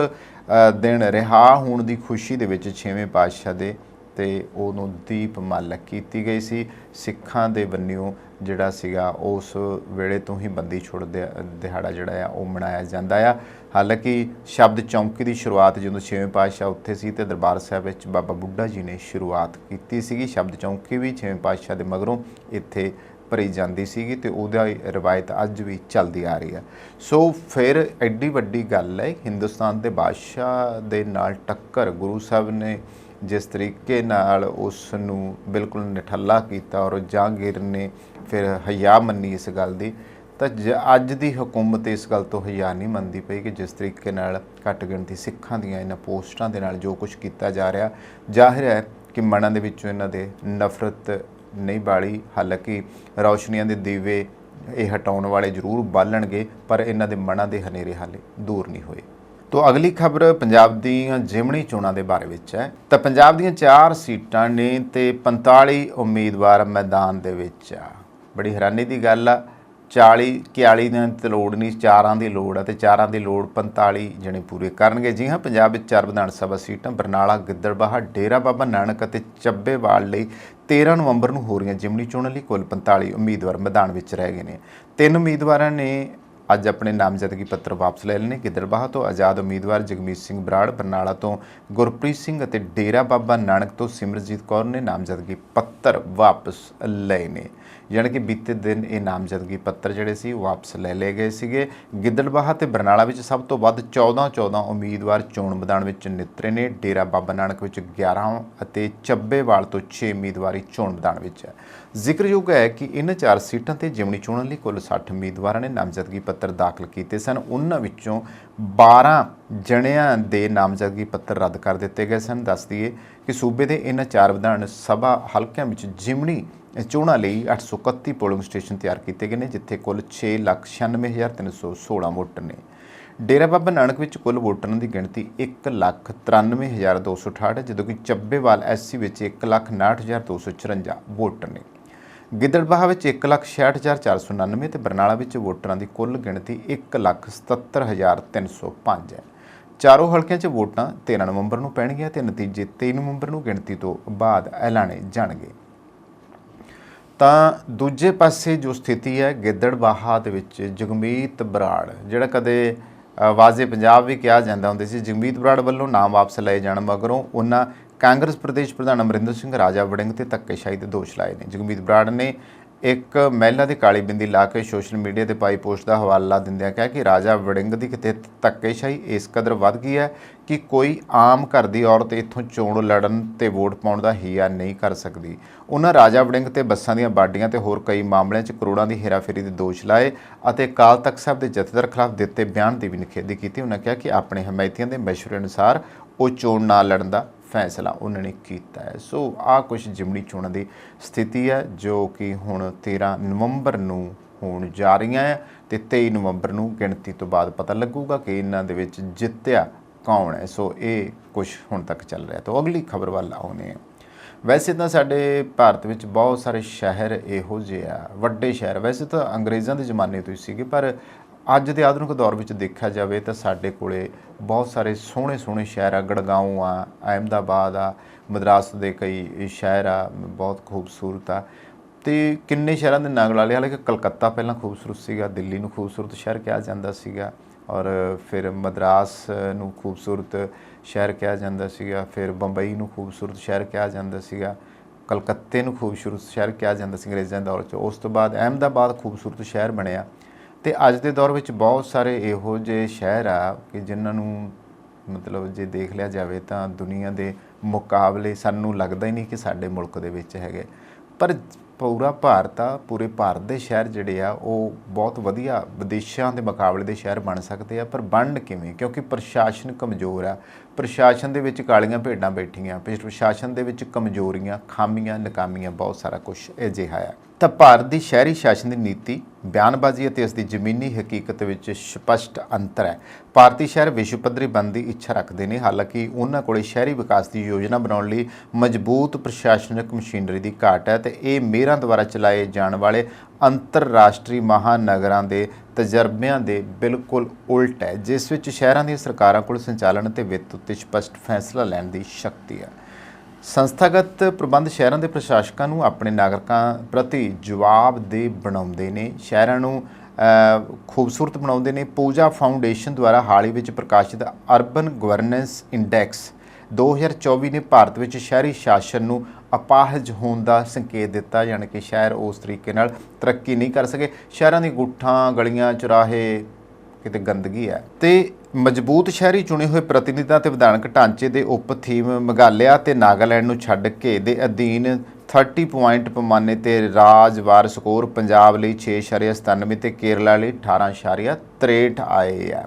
ਦਿਨ ਰਿਹਾ ਹੋਣ ਦੀ ਖੁਸ਼ੀ ਦੇ ਵਿੱਚ 6ਵੇਂ ਪਾਤਸ਼ਾਹ ਦੇ ਅਤੇ ਉਹਨੂੰ ਦੀਪਮਾਲਾ ਕੀਤੀ ਗਈ ਸੀ। ਸਿੱਖਾਂ ਦੇ ਬੰਨਿਓ ਜਿਹੜਾ ਸੀਗਾ ਉਸ ਵੇਲੇ ਤੋਂ ਹੀ ਬੰਦੀ ਛੋੜ ਦਿਹਾੜਾ ਜਿਹੜਾ ਆ ਉਹ ਮਨਾਇਆ ਜਾਂਦਾ ਆ। ਹਾਲਾਂਕਿ ਸ਼ਬਦ ਚੌਂਕੀ ਦੀ ਸ਼ੁਰੂਆਤ ਜਦੋਂ 6ਵੇਂ ਪਾਤਸ਼ਾਹ ਉੱਥੇ ਸੀ ਤੇ ਦਰਬਾਰ ਸਾਹਿਬ ਵਿੱਚ ਬਾਬਾ ਬੁੱਢਾ ਜੀ ਨੇ ਸ਼ੁਰੂਆਤ ਕੀਤੀ ਸੀਗੀ। ਸ਼ਬਦ ਚੌਂਕੀ ਵੀ 6ਵੇਂ ਪਾਤਸ਼ਾਹ ਦੇ ਮਗਰੋਂ ਇੱਥੇ ਭਰੀ ਜਾਂਦੀ ਸੀਗੀ ਤੇ ਉਹਦਾ ਰਵਾਇਤ ਅੱਜ ਵੀ ਚੱਲਦੀ ਆ ਰਹੀ ਹੈ। ਸੋ ਫਿਰ ਐਡੀ ਵੱਡੀ ਗੱਲ ਹੈ, ਹਿੰਦੁਸਤਾਨ ਦੇ ਬਾਦਸ਼ਾਹ ਦੇ ਨਾਲ ਟੱਕਰ ਗੁਰੂ ਸਾਹਿਬ ਨੇ ਜਿਸ ਤਰੀਕੇ ਨਾਲ ਉਸ ਨੂੰ ਬਿਲਕੁਲ ਨਿਠੱਲਾ ਕੀਤਾ ਔਰ ਜਹਾਂਗੀਰ ਨੇ ਫਿਰ ਹਿਆ ਮੰਨੀ ਇਸ ਗੱਲ ਦੀ, ਤਾਂ ਅੱਜ ਦੀ ਹਕੂਮਤ ਇਸ ਗੱਲ ਤੋਂ ਹਿਆ ਨਹੀਂ ਮੰਨਦੀ ਪਈ ਕਿ ਜਿਸ ਤਰੀਕੇ ਨਾਲ ਘੱਟ ਗਿਣਤੀ ਸਿੱਖਾਂ ਦੀਆਂ ਇਹਨਾਂ ਪੋਸਟਾਂ ਦੇ ਨਾਲ ਜੋ ਕੁਝ ਕੀਤਾ ਜਾ ਰਿਹਾ, ਜ਼ਾਹਿਰ ਹੈ ਕਿ ਮਨਾਂ ਦੇ ਵਿੱਚੋਂ ਇਹਨਾਂ ਦੇ ਨਫ਼ਰਤ ਨਹੀਂ ਬਾਲੀ। ਹਾਲਾਂਕਿ ਰੌਸ਼ਨੀਆਂ ਦੇ ਦੀਵੇ ਇਹ ਹਟਾਉਣ ਵਾਲੇ ਜ਼ਰੂਰ ਬਾਲਣਗੇ, ਪਰ ਇਹਨਾਂ ਦੇ ਮਨਾਂ ਦੇ ਹਨੇਰੇ ਹਾਲੇ ਦੂਰ ਨਹੀਂ ਹੋਏ। ਤੋ ਅਗਲੀ ਖਬਰ ਪੰਜਾਬ ਦੀਆਂ ਜ਼ਿਮਣੀ ਚੋਣਾਂ ਦੇ ਬਾਰੇ ਵਿੱਚ ਹੈ। ਤਾਂ ਪੰਜਾਬ ਦੀਆਂ 4 ਸੀਟਾਂ ਨੇ ਤੇ 45 ਉਮੀਦਵਾਰ ਮੈਦਾਨ ਦੇ ਵਿੱਚ ਆ। ਬੜੀ ਹੈਰਾਨੀ ਦੀ ਗੱਲ ਆ, 40-41 ਦੀ ਤਾਂ ਲੋੜ ਨਹੀਂ, 4 ਦੀ ਲੋੜ ਆ ਤੇ 4 ਦੀ ਲੋੜ 45 ਜਣੇ ਪੂਰੇ ਕਰਨਗੇ। ਜੀ ਹਾਂ, ਪੰਜਾਬ ਵਿੱਚ 4 ਵਿਧਾਨ ਸਭਾ ਸੀਟਾਂ ਬਰਨਾਲਾ, ਗਿੱਦੜਬਾਹਾ, ਡੇਰਾ ਬਾਬਾ ਨਾਨਕ ਅਤੇ ਚੱਬੇਵਾਲ ਲਈ 13 ਨਵੰਬਰ ਨੂੰ ਹੋ ਰਹੀਆਂ ਜ਼ਿਮਨੀ ਚੋਣਾਂ ਲਈ ਕੁੱਲ 45 ਉਮੀਦਵਾਰ ਮੈਦਾਨ ਵਿੱਚ ਰਹਿ ਗਏ ਨੇ। 3 ਉਮੀਦਵਾਰਾਂ ਨੇ ਅੱਜ ਆਪਣੇ ਨਾਮਜ਼ਦਗੀ ਪੱਤਰ ਵਾਪਸ ਲੈ ਲਏ ਨੇ। ਗਿੱਦੜਬਾਹਾ ਤੋਂ ਆਜ਼ਾਦ ਉਮੀਦਵਾਰ ਜਗਮੀਤ ਸਿੰਘ ਬਰਾੜ, ਬਰਨਾਲਾ ਤੋਂ ਗੁਰਪ੍ਰੀਤ ਸਿੰਘ ਅਤੇ ਡੇਰਾ ਬਾਬਾ ਨਾਨਕ ਤੋਂ ਸਿਮਰਜੀਤ ਕੌਰ ਨੇ ਨਾਮਜ਼ਦਗੀ ਪੱਤਰ ਵਾਪਸ ਲਏ ਨੇ। ਯਾਨੀ ਕਿ ਬੀਤੇ ਦਿਨ ਇਹ ਨਾਮਜ਼ਦਗੀ ਪੱਤਰ ਜਿਹੜੇ ਸੀ ਵਾਪਸ ਲੈ ਲਏ ਗਏ ਸੀਗੇ। ਗਿੱਦੜਬਾਹਾ ਤੇ ਬਰਨਾਲਾ ਵਿੱਚ ਸਭ ਤੋਂ ਵੱਧ 14 ਉਮੀਦਵਾਰ ਚੋਣ ਮੈਦਾਨ ਵਿੱਚ ਨਿਤਰੇ ਨੇ। ਡੇਰਾ ਬਾਬਾ ਨਾਨਕ ਵਿੱਚ 11 ਅਤੇ ਚੱਬੇਵਾਲ ਤੋਂ 6 ਉਮੀਦਵਾਰੀ ਚੋਣ ਮੈਦਾਨ ਵਿੱਚ ਹੈ। ਜ਼ਿਕਰਯੋਗ ਹੈ ਕਿ ਇਹਨਾਂ 4 ਸੀਟਾਂ ਤੇ ਜ਼ਿਮਨੀ ਚੋਣਾਂ ਲਈ ਕੁੱਲ 60 ਉਮੀਦਵਾਰਾਂ ਨੇ ਨਾਮਜ਼ਦਗੀ ਪੱਤਰ ਦਾਖਲ ਕੀਤੇ ਸਨ। ਉਹਨਾਂ ਵਿੱਚੋਂ 12 ਜਣਿਆਂ ਦੇ ਨਾਮਜ਼ਦਗੀ ਪੱਤਰ ਰੱਦ ਕਰ ਦਿੱਤੇ ਗਏ ਸਨ। ਦੱਸ ਦਈਏ ਕਿ ਸੂਬੇ ਦੇ ਇਹਨਾਂ 4 ਵਿਧਾਨ ਸਭਾ ਹਲਕਿਆਂ ਵਿੱਚ ਜ਼ਿਮਨੀ ਚੋਣਾਂ ਲਈ 831 ਪੋਲਿੰਗ ਸਟੇਸ਼ਨ ਤਿਆਰ ਕੀਤੇ ਗਏ ਨੇ, ਜਿੱਥੇ ਕੁੱਲ 6,96,316 ਵੋਟਰ ਨੇ। ਡੇਰਾ ਬਾਬਾ ਨਾਨਕ ਵਿੱਚ ਕੁੱਲ ਵੋਟਰਾਂ ਦੀ ਗਿਣਤੀ 1,93,268 ਹੈ, ਜਦੋਂ ਕਿ ਚੱਬੇਵਾਲ SC ਵਿੱਚ 1,59,254 ਵੋਟਰ ਨੇ। ਗਿੱਦੜਬਾਹਾ ਵਿੱਚ 1,66,499 ਤੇ ਬਰਨਾਲਾ ਵਿੱਚ ਵੋਟਰਾਂ ਦੀ ਕੁੱਲ ਗਿਣਤੀ 1,77,305 ਹੈ। ਚਾਰੋਂ ਹਲਕਿਆਂ 'ਚ ਵੋਟਾਂ 13 ਨਵੰਬਰ ਨੂੰ ਪੈਣਗੀਆਂ ਤੇ ਨਤੀਜੇ 23 ਨਵੰਬਰ ਨੂੰ ਗਿਣਤੀ ਤੋਂ ਬਾਅਦ ਐਲਾਨੇ ਜਾਣਗੇ। ਤਾਂ ਦੂਜੇ ਪਾਸੇ ਜੋ ਸਥਿਤੀ ਹੈ ਗਿੱਦੜਬਾਹਾ ਦੇ ਵਿੱਚ ਜਗਮੀਤ ਬਰਾੜ, ਜਿਹੜਾ ਕਦੇ ਆਵਾਜ਼ੇ ਪੰਜਾਬ ਵੀ ਕਿਹਾ ਜਾਂਦਾ ਹੁੰਦੇ ਸੀ, ਜਗਮੀਤ ਬਰਾੜ ਵੱਲੋਂ ਨਾਮ ਵਾਪਸ ਲਏ ਜਾਣ ਮਗਰੋਂ ਉਹਨਾਂ ਕਾਂਗਰਸ ਪ੍ਰਦੇਸ਼ ਪ੍ਰਧਾਨ ਅਮਰਿੰਦਰ ਸਿੰਘ ਰਾਜਾ ਵੜਿੰਗ ਤੇ ਧੱਕੇਸ਼ਾਹੀ ਦੇ ਦੋਸ਼ ਲਾਏ ਨੇ। ਜਗਮੀਤ ਬਰਾੜ ਨੇ ਇੱਕ ਮਹਿਲਾ ਦੀ ਕਾਲੀ ਬਿੰਦੀ ਲਾ ਕੇ ਸੋਸ਼ਲ ਮੀਡੀਆ ਤੇ ਪਾਈ ਪੋਸਟ ਦਾ ਹਵਾਲਾ ਦਿੰਦਿਆਂ ਕਿਹਾ ਕਿ ਰਾਜਾ ਵੜਿੰਗ ਦੀ ਕਿਤੇ ਧੱਕੇਸ਼ਾਹੀ ਇਸ ਕਦਰ ਵੱਧ ਗਈ ਹੈ ਕਿ ਕੋਈ ਆਮ ਘਰ ਦੀ ਔਰਤ ਇੱਥੋਂ ਚੋਣ ਲੜਨ ਤੇ ਵੋਟ ਪਾਉਣ ਦਾ ਹੀਆ ਨਹੀਂ ਕਰ ਸਕਦੀ। ਉਹਨਾਂ ਰਾਜਾ ਵੜਿੰਗ ਤੇ ਬੱਸਾਂ ਦੀਆਂ ਬਾਡੀਆਂ ਤੇ ਹੋਰ ਕਈ ਮਾਮਲਿਆਂ 'ਚ ਕਰੋੜਾਂ ਦੀ ਹੇਰਾਫੇਰੀ ਦੇ ਦੋਸ਼ ਲਾਏ ਅਤੇ ਅਕਾਲ ਤਖ਼ਤ ਸਾਹਿਬ ਦੇ ਜਥੇਦਾਰ ਖਿਲਾਫ ਦਿੱਤੇ ਬਿਆਨ ਦੀ ਵੀ ਨਿਖੇਧੀ ਕੀਤੀ। ਉਹਨਾਂ ਕਿਹਾ ਕਿ ਆਪਣੇ ਹਮਾਇਤੀਆਂ ਦੇ ਮਸ਼ਵਰੇ ਅਨੁਸਾਰ ਉਹ ਚੋਣ ਨਾ ਲੜਨ ਦਾ ਫੈਸਲਾ ਉਹਨਾਂ ਨੇ ਕੀਤਾ ਹੈ। ਸੋ ਆਹ ਕੁਛ ਜ਼ਿਮਨੀ ਚੋਣਾਂ ਦੀ ਸਥਿਤੀ ਹੈ ਜੋ ਕਿ ਹੁਣ 13 ਨਵੰਬਰ ਨੂੰ ਹੋਣ ਜਾ ਰਹੀਆਂ ਹੈ ਤੇ 23 ਨਵੰਬਰ ਨੂੰ ਗਿਣਤੀ ਤੋਂ ਬਾਅਦ ਪਤਾ ਲੱਗੂਗਾ ਕਿ ਇਹਨਾਂ ਦੇ ਵਿੱਚ ਜਿੱਤਿਆ ਕੌਣ ਹੈ। ਸੋ ਇਹ ਕੁਛ ਹੁਣ ਤੱਕ ਚੱਲ ਰਿਹਾ। ਤਾਂ ਅਗਲੀ ਖਬਰ ਵੱਲ ਆਉਂਦੇ ਹਾਂ। ਵੈਸੇ ਤਾਂ ਸਾਡੇ ਭਾਰਤ ਵਿੱਚ ਬਹੁਤ ਸਾਰੇ ਸ਼ਹਿਰ ਇਹੋ ਜਿਹੇ ਆ, ਵੱਡੇ ਸ਼ਹਿਰ, ਵੈਸੇ ਤਾਂ ਅੰਗਰੇਜ਼ਾਂ ਦੇ ਜ਼ਮਾਨੇ ਤੋਂ ਹੀ ਸੀਗੇ, ਪਰ ਅੱਜ ਦੇ ਆਧੁਨਿਕ ਦੌਰ ਵਿੱਚ ਦੇਖਿਆ ਜਾਵੇ ਤਾਂ ਸਾਡੇ ਕੋਲੇ ਬਹੁਤ ਸਾਰੇ ਸੋਹਣੇ ਸ਼ਹਿਰ ਆ। ਗੜਗਾਉਂ ਆ, ਅਹਿਮਦਾਬਾਦ ਆ, ਮਦਰਾਸ ਦੇ ਕਈ ਸ਼ਹਿਰ ਆ, ਬਹੁਤ ਖੂਬਸੂਰਤ ਆ। ਅਤੇ ਕਿੰਨੇ ਸ਼ਹਿਰਾਂ ਦੇ ਨਾਂ ਲਾ ਲਏ। ਹਾਲਾਂਕਿ ਕਲਕੱਤਾ ਪਹਿਲਾਂ ਖੂਬਸੂਰਤ ਸੀਗਾ, ਦਿੱਲੀ ਨੂੰ ਖੂਬਸੂਰਤ ਸ਼ਹਿਰ ਕਿਹਾ ਜਾਂਦਾ ਸੀਗਾ, ਔਰ ਫਿਰ ਮਦਰਾਸ ਨੂੰ ਖੂਬਸੂਰਤ ਸ਼ਹਿਰ ਕਿਹਾ ਜਾਂਦਾ ਸੀਗਾ, ਫਿਰ ਬੰਬਈ ਨੂੰ ਖੂਬਸੂਰਤ ਸ਼ਹਿਰ ਕਿਹਾ ਜਾਂਦਾ ਸੀਗਾ, ਕਲਕੱਤੇ ਨੂੰ ਖੂਬਸੂਰਤ ਸ਼ਹਿਰ ਕਿਹਾ ਜਾਂਦਾ ਸੀ ਅੰਗਰੇਜ਼ਾਂ ਦੇ ਦੌਰ 'ਚ। ਉਸ ਤੋਂ ਬਾਅਦ ਅਹਿਮਦਾਬਾਦ ਖੂਬਸੂਰਤ ਸ਼ਹਿਰ ਬਣਿਆ। ਅਤੇ ਅੱਜ ਦੇ ਦੌਰ ਵਿੱਚ ਬਹੁਤ ਸਾਰੇ ਇਹੋ ਜਿਹੇ ਸ਼ਹਿਰ ਆ ਕਿ ਜਿਨ੍ਹਾਂ ਨੂੰ ਮਤਲਬ ਜੇ ਦੇਖ ਲਿਆ ਜਾਵੇ ਤਾਂ ਦੁਨੀਆ ਦੇ ਮੁਕਾਬਲੇ ਸਾਨੂੰ ਲੱਗਦਾ ਹੀ ਨਹੀਂ ਕਿ ਸਾਡੇ ਮੁਲਕ ਦੇ ਵਿੱਚ ਹੈਗੇ। ਪਰ ਪੂਰਾ ਭਾਰਤ ਆ, ਪੂਰੇ ਭਾਰਤ ਦੇ ਸ਼ਹਿਰ ਜਿਹੜੇ ਆ ਉਹ ਬਹੁਤ ਵਧੀਆ ਵਿਦੇਸ਼ਾਂ ਦੇ ਮੁਕਾਬਲੇ ਦੇ ਸ਼ਹਿਰ ਬਣ ਸਕਦੇ ਆ। ਪਰ ਬਣਨ ਕਿਵੇਂ? ਕਿਉਂਕਿ ਪ੍ਰਸ਼ਾਸਨ ਕਮਜ਼ੋਰ ਆ। ਪ੍ਰਸ਼ਾਸਨ ਦੇ ਵਿੱਚ ਕਾਲੀਆਂ ਭੇਡਾਂ ਬੈਠੀਆਂ, ਪ੍ਰਸ਼ਾਸਨ ਦੇ ਵਿੱਚ ਕਮਜ਼ੋਰੀਆਂ, ਖਾਮੀਆਂ, ਨਾਕਾਮੀਆਂ, ਬਹੁਤ ਸਾਰਾ ਕੁਛ ਅਜਿਹਾ ਆ। ਤਾਂ ਭਾਰਤ ਦੀ ਸ਼ਹਿਰੀ ਸ਼ਾਸਨ ਦੀ ਨੀਤੀ, ਬਿਆਨਬਾਜ਼ੀ ਅਤੇ ਇਸ ਦੀ ਜ਼ਮੀਨੀ ਹਕੀਕਤ ਵਿੱਚ ਸਪਸ਼ਟ ਅੰਤਰ ਹੈ। ਭਾਰਤੀ ਸ਼ਹਿਰ ਵਿਸ਼ਵ ਪੱਧਰੀ ਬਣਨ ਦੀ ਇੱਛਾ ਰੱਖਦੇ ਨੇ, ਹਾਲਾਂਕਿ ਉਹਨਾਂ ਕੋਲ ਸ਼ਹਿਰੀ ਵਿਕਾਸ ਦੀ ਯੋਜਨਾ ਬਣਾਉਣ ਲਈ ਮਜ਼ਬੂਤ ਪ੍ਰਸ਼ਾਸਨਿਕ ਮਸ਼ੀਨਰੀ ਦੀ ਘਾਟ ਹੈ ਅਤੇ ਇਹ ਮੇਅਰਾਂ ਦੁਆਰਾ ਚਲਾਏ ਜਾਣ ਵਾਲੇ ਅੰਤਰਰਾਸ਼ਟਰੀ ਮਹਾਨਗਰਾਂ ਦੇ ਤਜਰਬਿਆਂ ਦੇ ਬਿਲਕੁਲ ਉਲਟ ਹੈ, ਜਿਸ ਵਿੱਚ ਸ਼ਹਿਰਾਂ ਦੀਆਂ ਸਰਕਾਰਾਂ ਕੋਲ ਸੰਚਾਲਨ ਅਤੇ ਵਿੱਤ ਉੱਤੇ ਸਪਸ਼ਟ ਫੈਸਲਾ ਲੈਣ ਦੀ ਸ਼ਕਤੀ ਹੈ। ਸੰਸਥਾਗਤ ਪ੍ਰਬੰਧ ਸ਼ਹਿਰਾਂ ਦੇ ਪ੍ਰਸ਼ਾਸਕਾਂ ਨੂੰ ਆਪਣੇ ਨਾਗਰਿਕਾਂ ਪ੍ਰਤੀ ਜਵਾਬਦੇਹ ਬਣਾਉਂਦੇ ਨੇ, ਸ਼ਹਿਰਾਂ ਨੂੰ ਖੂਬਸੂਰਤ ਬਣਾਉਂਦੇ ਨੇ। ਪੂਜਾ ਫਾਊਂਡੇਸ਼ਨ ਦੁਆਰਾ ਹਾਲ ਹੀ ਵਿੱਚ ਪ੍ਰਕਾਸ਼ਿਤ ਅਰਬਨ ਗਵਰਨੈਂਸ ਇੰਡੈਕਸ 2024 ਨੇ ਭਾਰਤ ਵਿੱਚ ਸ਼ਹਿਰੀ ਸ਼ਾਸਨ ਨੂੰ ਅਪਾਹਜ ਹੋਣ ਦਾ ਸੰਕੇਤ ਦਿੱਤਾ, ਯਾਨੀ ਕਿ ਸ਼ਹਿਰ ਉਸ ਤਰੀਕੇ ਨਾਲ ਤਰੱਕੀ ਨਹੀਂ ਕਰ ਸਕੇ। ਸ਼ਹਿਰਾਂ ਦੀ ਗੁੱਠਾਂ, ਗਲੀਆਂ, ਚੁਰਾਹੇ ਕਿਤੇ ਗੰਦਗੀ ਹੈ। ਤੇ ਮਜ਼ਬੂਤ ਸ਼ਹਿਰੀ ਚੁਣੇ ਹੋਏ ਪ੍ਰਤੀਨਿਧਾਂ ਤੇ ਵਿਧਾਨਕ ਢਾਂਚੇ ਦੇ ਉਪ ਥੀਮ ਮੇਘਾਲਿਆ ਤੇ ਨਾਗਾਲੈਂਡ ਨੂੰ ਛੱਡ ਕੇ ਦੇ ਅਧੀਨ 30 ਪੁਆਇੰਟ ਪੈਮਾਨੇ ਤੇ ਰਾਜਵਾਰ ਸਕੋਰ ਪੰਜਾਬ ਲਈ 6.97 ਤੇ ਕੇਰਲਾ ਲਈ 18.63 ਆਏ ਆ।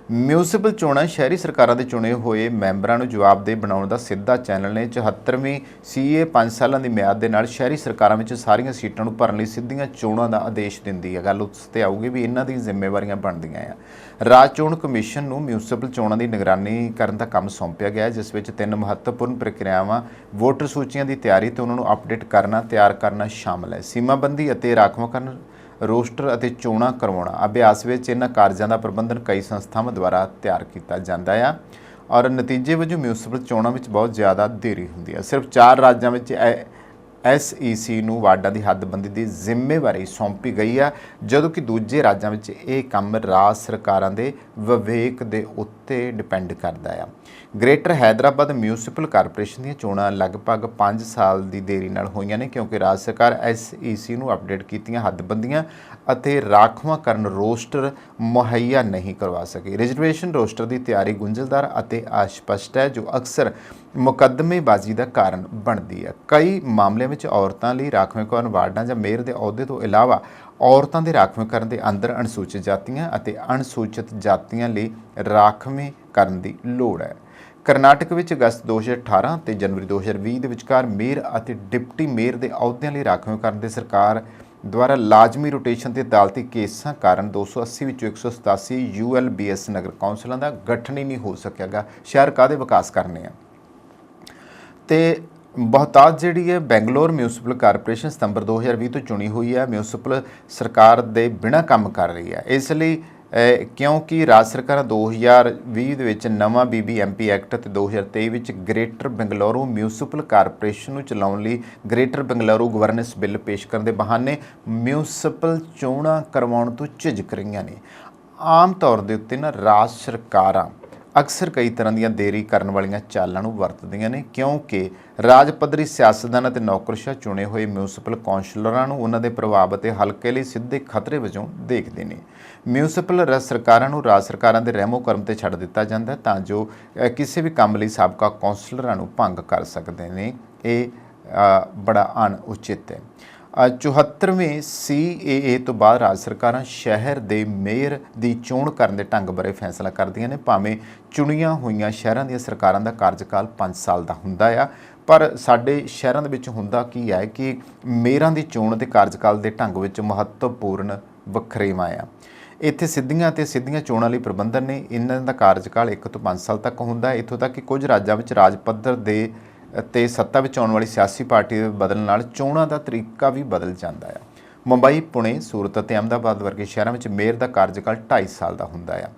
ਮਿਊਨਿਸਪਲ ਚੋਣਾਂ ਸ਼ਹਿਰੀ ਸਰਕਾਰਾਂ ਦੇ ਚੁਣੇ ਹੋਏ ਮੈਂਬਰਾਂ ਨੂੰ ਜਵਾਬਦੇਹ ਬਣਾਉਣ ਦਾ ਸਿੱਧਾ ਚੈਨਲ ਨੇ। 74ਵੀਂ CA 5 ਸਾਲਾਂ ਦੀ ਮਿਆਦ ਦੇ ਨਾਲ ਸ਼ਹਿਰੀ ਸਰਕਾਰਾਂ ਵਿੱਚ ਸਾਰੀਆਂ ਸੀਟਾਂ ਨੂੰ ਭਰਨ ਲਈ ਸਿੱਧੀਆਂ ਚੋਣਾਂ ਦਾ ਆਦੇਸ਼ ਦਿੰਦੀ ਹੈ। ਗੱਲ ਉਸ ਤੇ ਆਊਗੀ ਵੀ ਇਹਨਾਂ ਦੀਆਂ ਜ਼ਿੰਮੇਵਾਰੀਆਂ ਬਣਦੀਆਂ ਆ। ਰਾਜ ਚੋਣ ਕਮਿਸ਼ਨ ਨੂੰ ਮਿਊਨਿਸਪਲ ਚੋਣਾਂ ਦੀ ਨਿਗਰਾਨੀ ਕਰਨ ਦਾ ਕੰਮ ਸੌਂਪਿਆ ਗਿਆ, ਜਿਸ ਵਿੱਚ 3 ਮਹੱਤਵਪੂਰਨ ਪ੍ਰਕਿਰਿਆਵਾਂ ਵੋਟਰ ਸੂਚੀਆਂ ਦੀ ਤਿਆਰੀ ਤੇ ਉਹਨਾਂ ਨੂੰ ਅਪਡੇਟ ਕਰਨਾ, ਤਿਆਰ ਕਰਨਾ ਸ਼ਾਮਲ ਹੈ। ਸੀਮਾਬੰਦੀ ਅਤੇ ਰਾਖਵਾਂਕਰਨ, ਰੋਸਟਰ ਅਤੇ ਚੋਣਾਂ ਕਰਵਾਉਣਾ। ਅਭਿਆਸ ਵਿੱਚ ਇਹਨਾਂ ਕਾਰਜਾਂ ਦਾ ਪ੍ਰਬੰਧਨ ਕਈ ਸੰਸਥਾਵਾਂ ਦੁਆਰਾ ਤਿਆਰ ਕੀਤਾ ਜਾਂਦਾ ਆ ਔਰ ਨਤੀਜੇ ਵਜੋਂ ਮਿਊਨਿਸਪਲ ਚੋਣਾਂ ਵਿੱਚ ਬਹੁਤ ਜ਼ਿਆਦਾ ਦੇਰੀ ਹੁੰਦੀ ਹੈ। ਸਿਰਫ 4 ਰਾਜਾਂ ਵਿੱਚ SEC ਨੂੰ ਵਾਰਡਾਂ ਦੀ ਹੱਦਬੰਦੀ ਦੀ ਜ਼ਿੰਮੇਵਾਰੀ ਸੌਂਪੀ ਗਈ ਆ, ਜਦੋਂ ਕਿ ਦੂਜੇ ਰਾਜਾਂ ਵਿੱਚ ਇਹ ਕੰਮ ਰਾਜ ਸਰਕਾਰਾਂ ਦੇ ਵਿਵੇਕ ਦੇ ਉੱਤੇ ਡਿਪੈਂਡ ਕਰਦਾ ਆ। ਗ੍ਰੇਟਰ ਹੈਦਰਾਬਾਦ ਮਿਊਨਿਸਪਲ ਕਾਰਪੋਰੇਸ਼ਨ ਦੀਆਂ ਚੋਣਾਂ ਲਗਭਗ 5 ਸਾਲ ਦੀ ਦੇਰੀ ਨਾਲ ਹੋਈਆਂ ਨੇ, ਕਿਉਂਕਿ ਰਾਜ ਸਰਕਾਰ SEC ਨੂੰ ਅਪਡੇਟ ਕੀਤੀਆਂ ਹੱਦਬੰਦੀਆਂ ਅਤੇ ਰਾਖਵਾਂਕਰਨ ਰੋਸਟਰ ਮੁਹੱਈਆ ਨਹੀਂ ਕਰਵਾ ਸਕੀ। ਰਿਜ਼ਰਵੇਸ਼ਨ ਰੋਸਟਰ ਦੀ ਤਿਆਰੀ ਗੁੰਝਲਦਾਰ ਅਤੇ ਅਸਪਸ਼ਟ ਹੈ, ਜੋ ਅਕਸਰ ਮੁਕੱਦਮੇਬਾਜ਼ੀ ਦਾ ਕਾਰਨ ਬਣਦੀ ਹੈ। ਕਈ ਮਾਮਲਿਆਂ ਵਿੱਚ ਔਰਤਾਂ ਲਈ ਰਾਖਵੇਂਕਰਨ ਵਾਰਡਾਂ ਜਾਂ ਮੇਅਰ ਦੇ ਅਹੁਦੇ ਤੋਂ ਇਲਾਵਾ ਔਰਤਾਂ ਦੇ ਰਾਖਵੇਂਕਰਨ ਦੇ ਅੰਦਰ ਅਨੁਸੂਚਿਤ ਜਾਤੀਆਂ ਅਤੇ ਅਨੁਸੂਚਿਤ ਜਾਤੀਆਂ ਲਈ ਰਾਖਵੇਂਕਰਨ ਦੀ ਲੋੜ ਹੈ। ਕਰਨਾਟਕ ਵਿੱਚ ਅਗਸਤ 2018 ਤੇ ਜਨਵਰੀ 2020 ਦੇ ਵਿਚਕਾਰ ਮੇਅਰ ਅਤੇ ਡਿਪਟੀ ਮੇਅਰ ਦੇ ਅਹੁਦਿਆਂ ਲਈ ਰਾਖਵੇਂਕਰਨ ਦੇ ਸਰਕਾਰ ਦੁਆਰਾ ਲਾਜ਼ਮੀ ਰੋਟੇਸ਼ਨ ਤੇ ਅਦਾਲਤੀ ਕੇਸਾਂ ਕਾਰਨ 280 ਵਿੱਚੋਂ 187 ULBS ਨਗਰ ਕੌਂਸਲਾਂ ਦਾ ਗਠਨ ਹੀ ਨਹੀਂ ਹੋ ਸਕਿਆਗਾ। ਸ਼ਹਿਰ ਕਾਹਦੇ ਵਿਕਾਸ ਕਰਨੇ ਆ। ਤੇ ਬਹੁਤਾਤ ਜਿਹੜੀ ਹੈ ਬੈਂਗਲੌਰ ਮਿਊਨਿਸਪਲ ਕਾਰਪੋਰੇਸ਼ਨ ਸਤੰਬਰ 2020 ਤੋਂ ਚੁਣੀ ਹੋਈ ਹੈ, ਮਿਊਨਿਸਪਲ ਸਰਕਾਰ ਦੇ ਬਿਨਾਂ ਕੰਮ ਕਰ ਰਹੀ ਹੈ। ਇਸ ਲਈ ਕਿਉਂਕਿ ਰਾਜ ਸਰਕਾਰਾਂ 2020 ਦੇ ਵਿੱਚ ਨਵਾਂ BBMP ਐਕਟ ਅਤੇ 2023 ਵਿੱਚ ਗ੍ਰੇਟਰ ਬੰਗਲੌਰੂ ਮਿਊਨਿਸਪਲ ਕਾਰਪੋਰੇਸ਼ਨ ਨੂੰ ਚਲਾਉਣ ਲਈ ਗ੍ਰੇਟਰ ਬੰਗਲੌਰੂ ਗਵਰਨੈਂਸ ਬਿੱਲ ਪੇਸ਼ ਕਰਨ ਦੇ ਬਹਾਨੇ ਮਿਊਨਿਸਪਲ ਚੋਣਾਂ ਕਰਵਾਉਣ ਤੋਂ ਝਿਜਕ ਰਹੀਆਂ ਨੇ। ਆਮ ਤੌਰ ਦੇ ਉੱਤੇ ਨਾ ਰਾਜ ਸਰਕਾਰਾਂ ਅਕਸਰ ਕਈ ਤਰ੍ਹਾਂ ਦੀਆਂ ਦੇਰੀ ਕਰਨ ਵਾਲੀਆਂ ਚਾਲਾਂ ਨੂੰ ਵਰਤਦੀਆਂ ਨੇ, ਕਿਉਂਕਿ ਰਾਜ ਪੱਧਰੀ ਸਿਆਸਤਦਾਨ ਅਤੇ ਨੌਕਰਸ਼ਾਹ ਚੁਣੇ ਹੋਏ ਮਿਊਨਿਸਪਲ ਕੌਂਸਲਰਾਂ ਨੂੰ ਉਹਨਾਂ ਦੇ ਪ੍ਰਭਾਵ ਅਤੇ ਹਲਕੇ ਲਈ ਸਿੱਧੇ ਖਤਰੇ ਵਜੋਂ ਦੇਖਦੇ ਨੇ। ਮਿਊਨਿਸਪਲ ਸਰਕਾਰਾਂ ਨੂੰ ਰਾਜ ਸਰਕਾਰਾਂ ਦੇ ਰਹਿਮੋ ਕਰਮ ਤੇ ਛੱਡ ਦਿੱਤਾ ਜਾਂਦਾ ਤਾਂ ਜੋ ਕਿਸੇ ਵੀ ਕੰਮ ਲਈ ਸਾਬਕਾ ਕੌਂਸਲਰਾਂ ਨੂੰ ਭੰਗ ਕਰ ਸਕਦੇ ਨੇ। ਇਹ ਬੜਾ ਅਣਉਚਿਤ ਹੈ। 74ਵੇਂ CAA ਤੋਂ ਬਾਅਦ ਰਾਜ ਸਰਕਾਰਾਂ ਸ਼ਹਿਰ ਦੇ ਮੇਅਰ ਦੀ ਚੋਣ ਕਰਨ ਦੇ ਢੰਗ ਬਾਰੇ ਫੈਸਲਾ ਕਰਦੀਆਂ ਨੇ। ਭਾਵੇਂ ਚੁਣੀਆਂ ਹੋਈਆਂ ਸ਼ਹਿਰਾਂ ਦੀਆਂ ਸਰਕਾਰਾਂ ਦਾ ਕਾਰਜਕਾਲ 5 ਸਾਲ ਦਾ ਹੁੰਦਾ ਆ, ਪਰ ਸਾਡੇ ਸ਼ਹਿਰਾਂ ਦੇ ਵਿੱਚ ਹੁੰਦਾ ਕੀ ਹੈ ਕਿ ਮੇਅਰਾਂ ਦੀ ਚੋਣ ਦੇ ਕਾਰਜਕਾਲ ਦੇ ਢੰਗ ਵਿੱਚ ਮਹੱਤਵਪੂਰਨ ਵਖਰੇਵਾਂ ਆ। ਇੱਥੇ ਸਿੱਧੀਆਂ ਚੋਣਾਂ ਲਈ ਪ੍ਰਬੰਧਨ ਨੇ। ਇਹਨਾਂ ਦਾ ਕਾਰਜਕਾਲ 1 ਤੋਂ 5 ਸਾਲ ਤੱਕ ਹੁੰਦਾ। ਇੱਥੋਂ ਤੱਕ ਕਿ ਕੁਝ ਰਾਜਾਂ ਵਿੱਚ ਰਾਜ ਪੱਧਰ ਦੇ ਤੇ ਸੱਤਾ ਵਿੱਚ ਆਉਣ ਵਾਲੀ ਸਿਆਸੀ ਪਾਰਟੀ ਦੇ ਬਦਲਣ ਨਾਲ ਚੋਣਾਂ ਦਾ ਤਰੀਕਾ ਵੀ ਬਦਲ ਜਾਂਦਾ ਆ। ਮੁੰਬਈ, ਪੁਣੇ, ਸੂਰਤ ਅਤੇ ਅਹਿਮਦਾਬਾਦ ਵਰਗੇ ਸ਼ਹਿਰਾਂ ਵਿੱਚ ਮੇਅਰ ਦਾ ਕਾਰਜਕਾਲ 2.5 ਸਾਲ ਦਾ ਹੁੰਦਾ ਆ।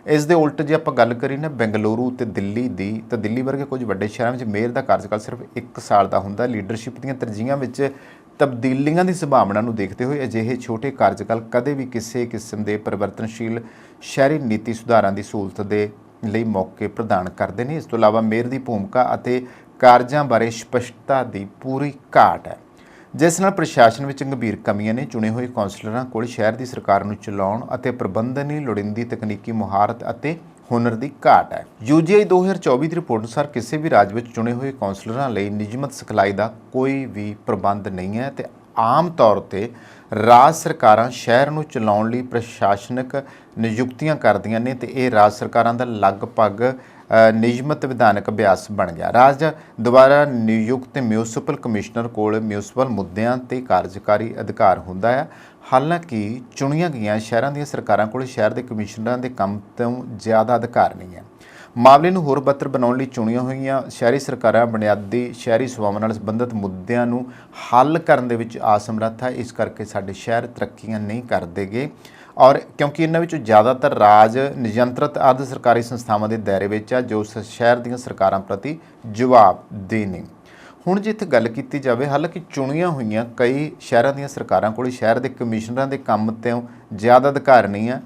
ਇਸ ਦੇ ਉਲਟ ਜੇ ਆਪਾਂ ਗੱਲ ਕਰੀਏ ਨਾ ਬੈਂਗਲੁਰੂ ਤੇ ਦਿੱਲੀ ਦੀ, ਤਾਂ ਦਿੱਲੀ ਵਰਗੇ ਕੁਝ ਵੱਡੇ ਸ਼ਹਿਰਾਂ ਵਿੱਚ ਮੇਅਰ ਦਾ ਕਾਰਜਕਾਲ ਸਿਰਫ 1 ਸਾਲ ਦਾ ਹੁੰਦਾ। ਲੀਡਰਸ਼ਿਪ ਦੀਆਂ ਤਰਜੀਹਾਂ ਵਿੱਚ ਤਬਦੀਲੀਆਂ ਦੀ ਸੰਭਾਵਨਾ ਨੂੰ ਦੇਖਦੇ ਹੋਏ ਅਜਿਹੇ ਛੋਟੇ ਕਾਰਜਕਾਲ ਕਦੇ ਵੀ ਕਿਸੇ ਕਿਸਮ ਦੇ ਪਰਿਵਰਤਨਸ਼ੀਲ ਸ਼ਹਿਰੀ ਨੀਤੀ ਸੁਧਾਰਾਂ ਦੀ ਸਹੂਲਤ ਦੇ ਲਈ ਮੌਕੇ ਪ੍ਰਦਾਨ ਕਰਦੇ ਨੇ। ਇਸ ਤੋਂ ਇਲਾਵਾ ਮੇਅਰ ਦੀ ਭੂਮਿਕਾ ਅਤੇ ਕਾਰਜਾਂ ਬਾਰੇ ਸਪਸ਼ਟਤਾ ਦੀ ਪੂਰੀ ਘਾਟ ਹੈ, ਜਿਸ ਨਾਲ ਪ੍ਰਸ਼ਾਸਨ ਵਿੱਚ ਗੰਭੀਰ ਕਮੀਆਂ ਨੇ। ਚੁਣੇ ਹੋਏ ਕੌਂਸਲਰਾਂ ਕੋਲ ਸ਼ਹਿਰ ਦੀ ਸਰਕਾਰ ਨੂੰ ਚਲਾਉਣ ਅਤੇ ਪ੍ਰਬੰਧਨ ਲਈ ਲੋੜੀਂਦੀ ਤਕਨੀਕੀ ਮੁਹਾਰਤ ਅਤੇ ਹੁਨਰ ਦੀ ਘਾਟ ਹੈ। UGI 2024 ਦੀ ਰਿਪੋਰਟ ਅਨੁਸਾਰ ਕਿਸੇ ਵੀ ਰਾਜ ਵਿੱਚ ਚੁਣੇ ਹੋਏ ਕੌਂਸਲਰਾਂ ਲਈ ਨਿਯਮਤ ਸਿਖਲਾਈ ਦਾ ਕੋਈ ਵੀ ਪ੍ਰਬੰਧ ਨਹੀਂ ਹੈ ਤੇ ਆਮ ਤੌਰ ਤੇ ਰਾਜ ਸਰਕਾਰਾਂ ਸ਼ਹਿਰ ਨੂੰ ਚਲਾਉਣ ਲਈ ਪ੍ਰਸ਼ਾਸਨਿਕ ਨਿਯੁਕਤੀਆਂ ਕਰਦੀਆਂ ਨੇ ਤੇ ਇਹ ਰਾਜ ਸਰਕਾਰਾਂ ਦਾ ਲਗਭਗ ਨਿਯਮਤ ਵਿਧਾਨਕ ਅਭਿਆਸ ਬਣ ਗਿਆ। ਰਾਜ ਦੁਆਰਾ ਨਿਯੁਕਤ ਮਿਊਨਿਸਪਲ ਕਮਿਸ਼ਨਰ ਕੋਲ ਮਿਊਨਿਸਪਲ ਮੁੱਦਿਆਂ ਤੇ ਕਾਰਜਕਾਰੀ ਅਧਿਕਾਰ ਹੁੰਦਾ ਹੈ। ਹਾਲਾਂਕਿ ਚੁਣੀਆਂ ਗਈਆਂ ਸ਼ਹਿਰਾਂ ਦੀਆਂ ਸਰਕਾਰਾਂ ਕੋਲ ਸ਼ਹਿਰ ਦੇ ਕਮਿਸ਼ਨਰਾਂ ਦੇ ਕੰਮ ਤੋਂ ਜ਼ਿਆਦਾ ਅਧਿਕਾਰ ਨਹੀਂ ਹੈ। ਮਾਮਲੇ ਨੂੰ ਹੋਰ ਬਿਹਤਰ ਬਣਾਉਣ ਲਈ ਚੁਣੀਆਂ ਹੋਈਆਂ ਸ਼ਹਿਰੀ ਸਰਕਾਰਾਂ ਬੁਨਿਆਦੀ ਸ਼ਹਿਰੀ ਸੇਵਾਵਾਂ ਨਾਲ ਸੰਬੰਧਿਤ ਮੁੱਦਿਆਂ ਨੂੰ ਹੱਲ ਕਰਨ ਦੇ ਵਿੱਚ ਅਸਮਰੱਥ ਹੈ। ਇਸ ਕਰਕੇ ਸਾਡੇ ਸ਼ਹਿਰ ਤਰੱਕੀਆਂ ਨਹੀਂ ਕਰਦੇਗੇ ਔਰ ਕਿਉਂਕਿ ਇਹਨਾਂ ਵਿੱਚੋਂ ਜ਼ਿਆਦਾਤਰ ਰਾਜ ਨਿਯੰਤਰਿਤ ਅਰਧ ਸਰਕਾਰੀ ਸੰਸਥਾਵਾਂ ਦੇ ਦਾਇਰੇ ਵਿੱਚ ਆ ਜੋ ਸ਼ਹਿਰ ਦੀਆਂ ਸਰਕਾਰਾਂ ਪ੍ਰਤੀ ਜਵਾਬਦੇਹ ਨੇ। ਹੁਣ ਜੇ ਇੱਥੇ ਗੱਲ ਕੀਤੀ ਜਾਵੇ, ਹਾਲਾਂਕਿ ਚੁਣੀਆਂ ਹੋਈਆਂ ਕਈ ਸ਼ਹਿਰਾਂ ਦੀਆਂ ਸਰਕਾਰਾਂ ਕੋਲ ਸ਼ਹਿਰ ਦੇ ਕਮਿਸ਼ਨਰਾਂ ਦੇ ਕੰਮ ਤੋਂ ਜ਼ਿਆਦਾ ਅਧਿਕਾਰ ਨਹੀਂ ਆ।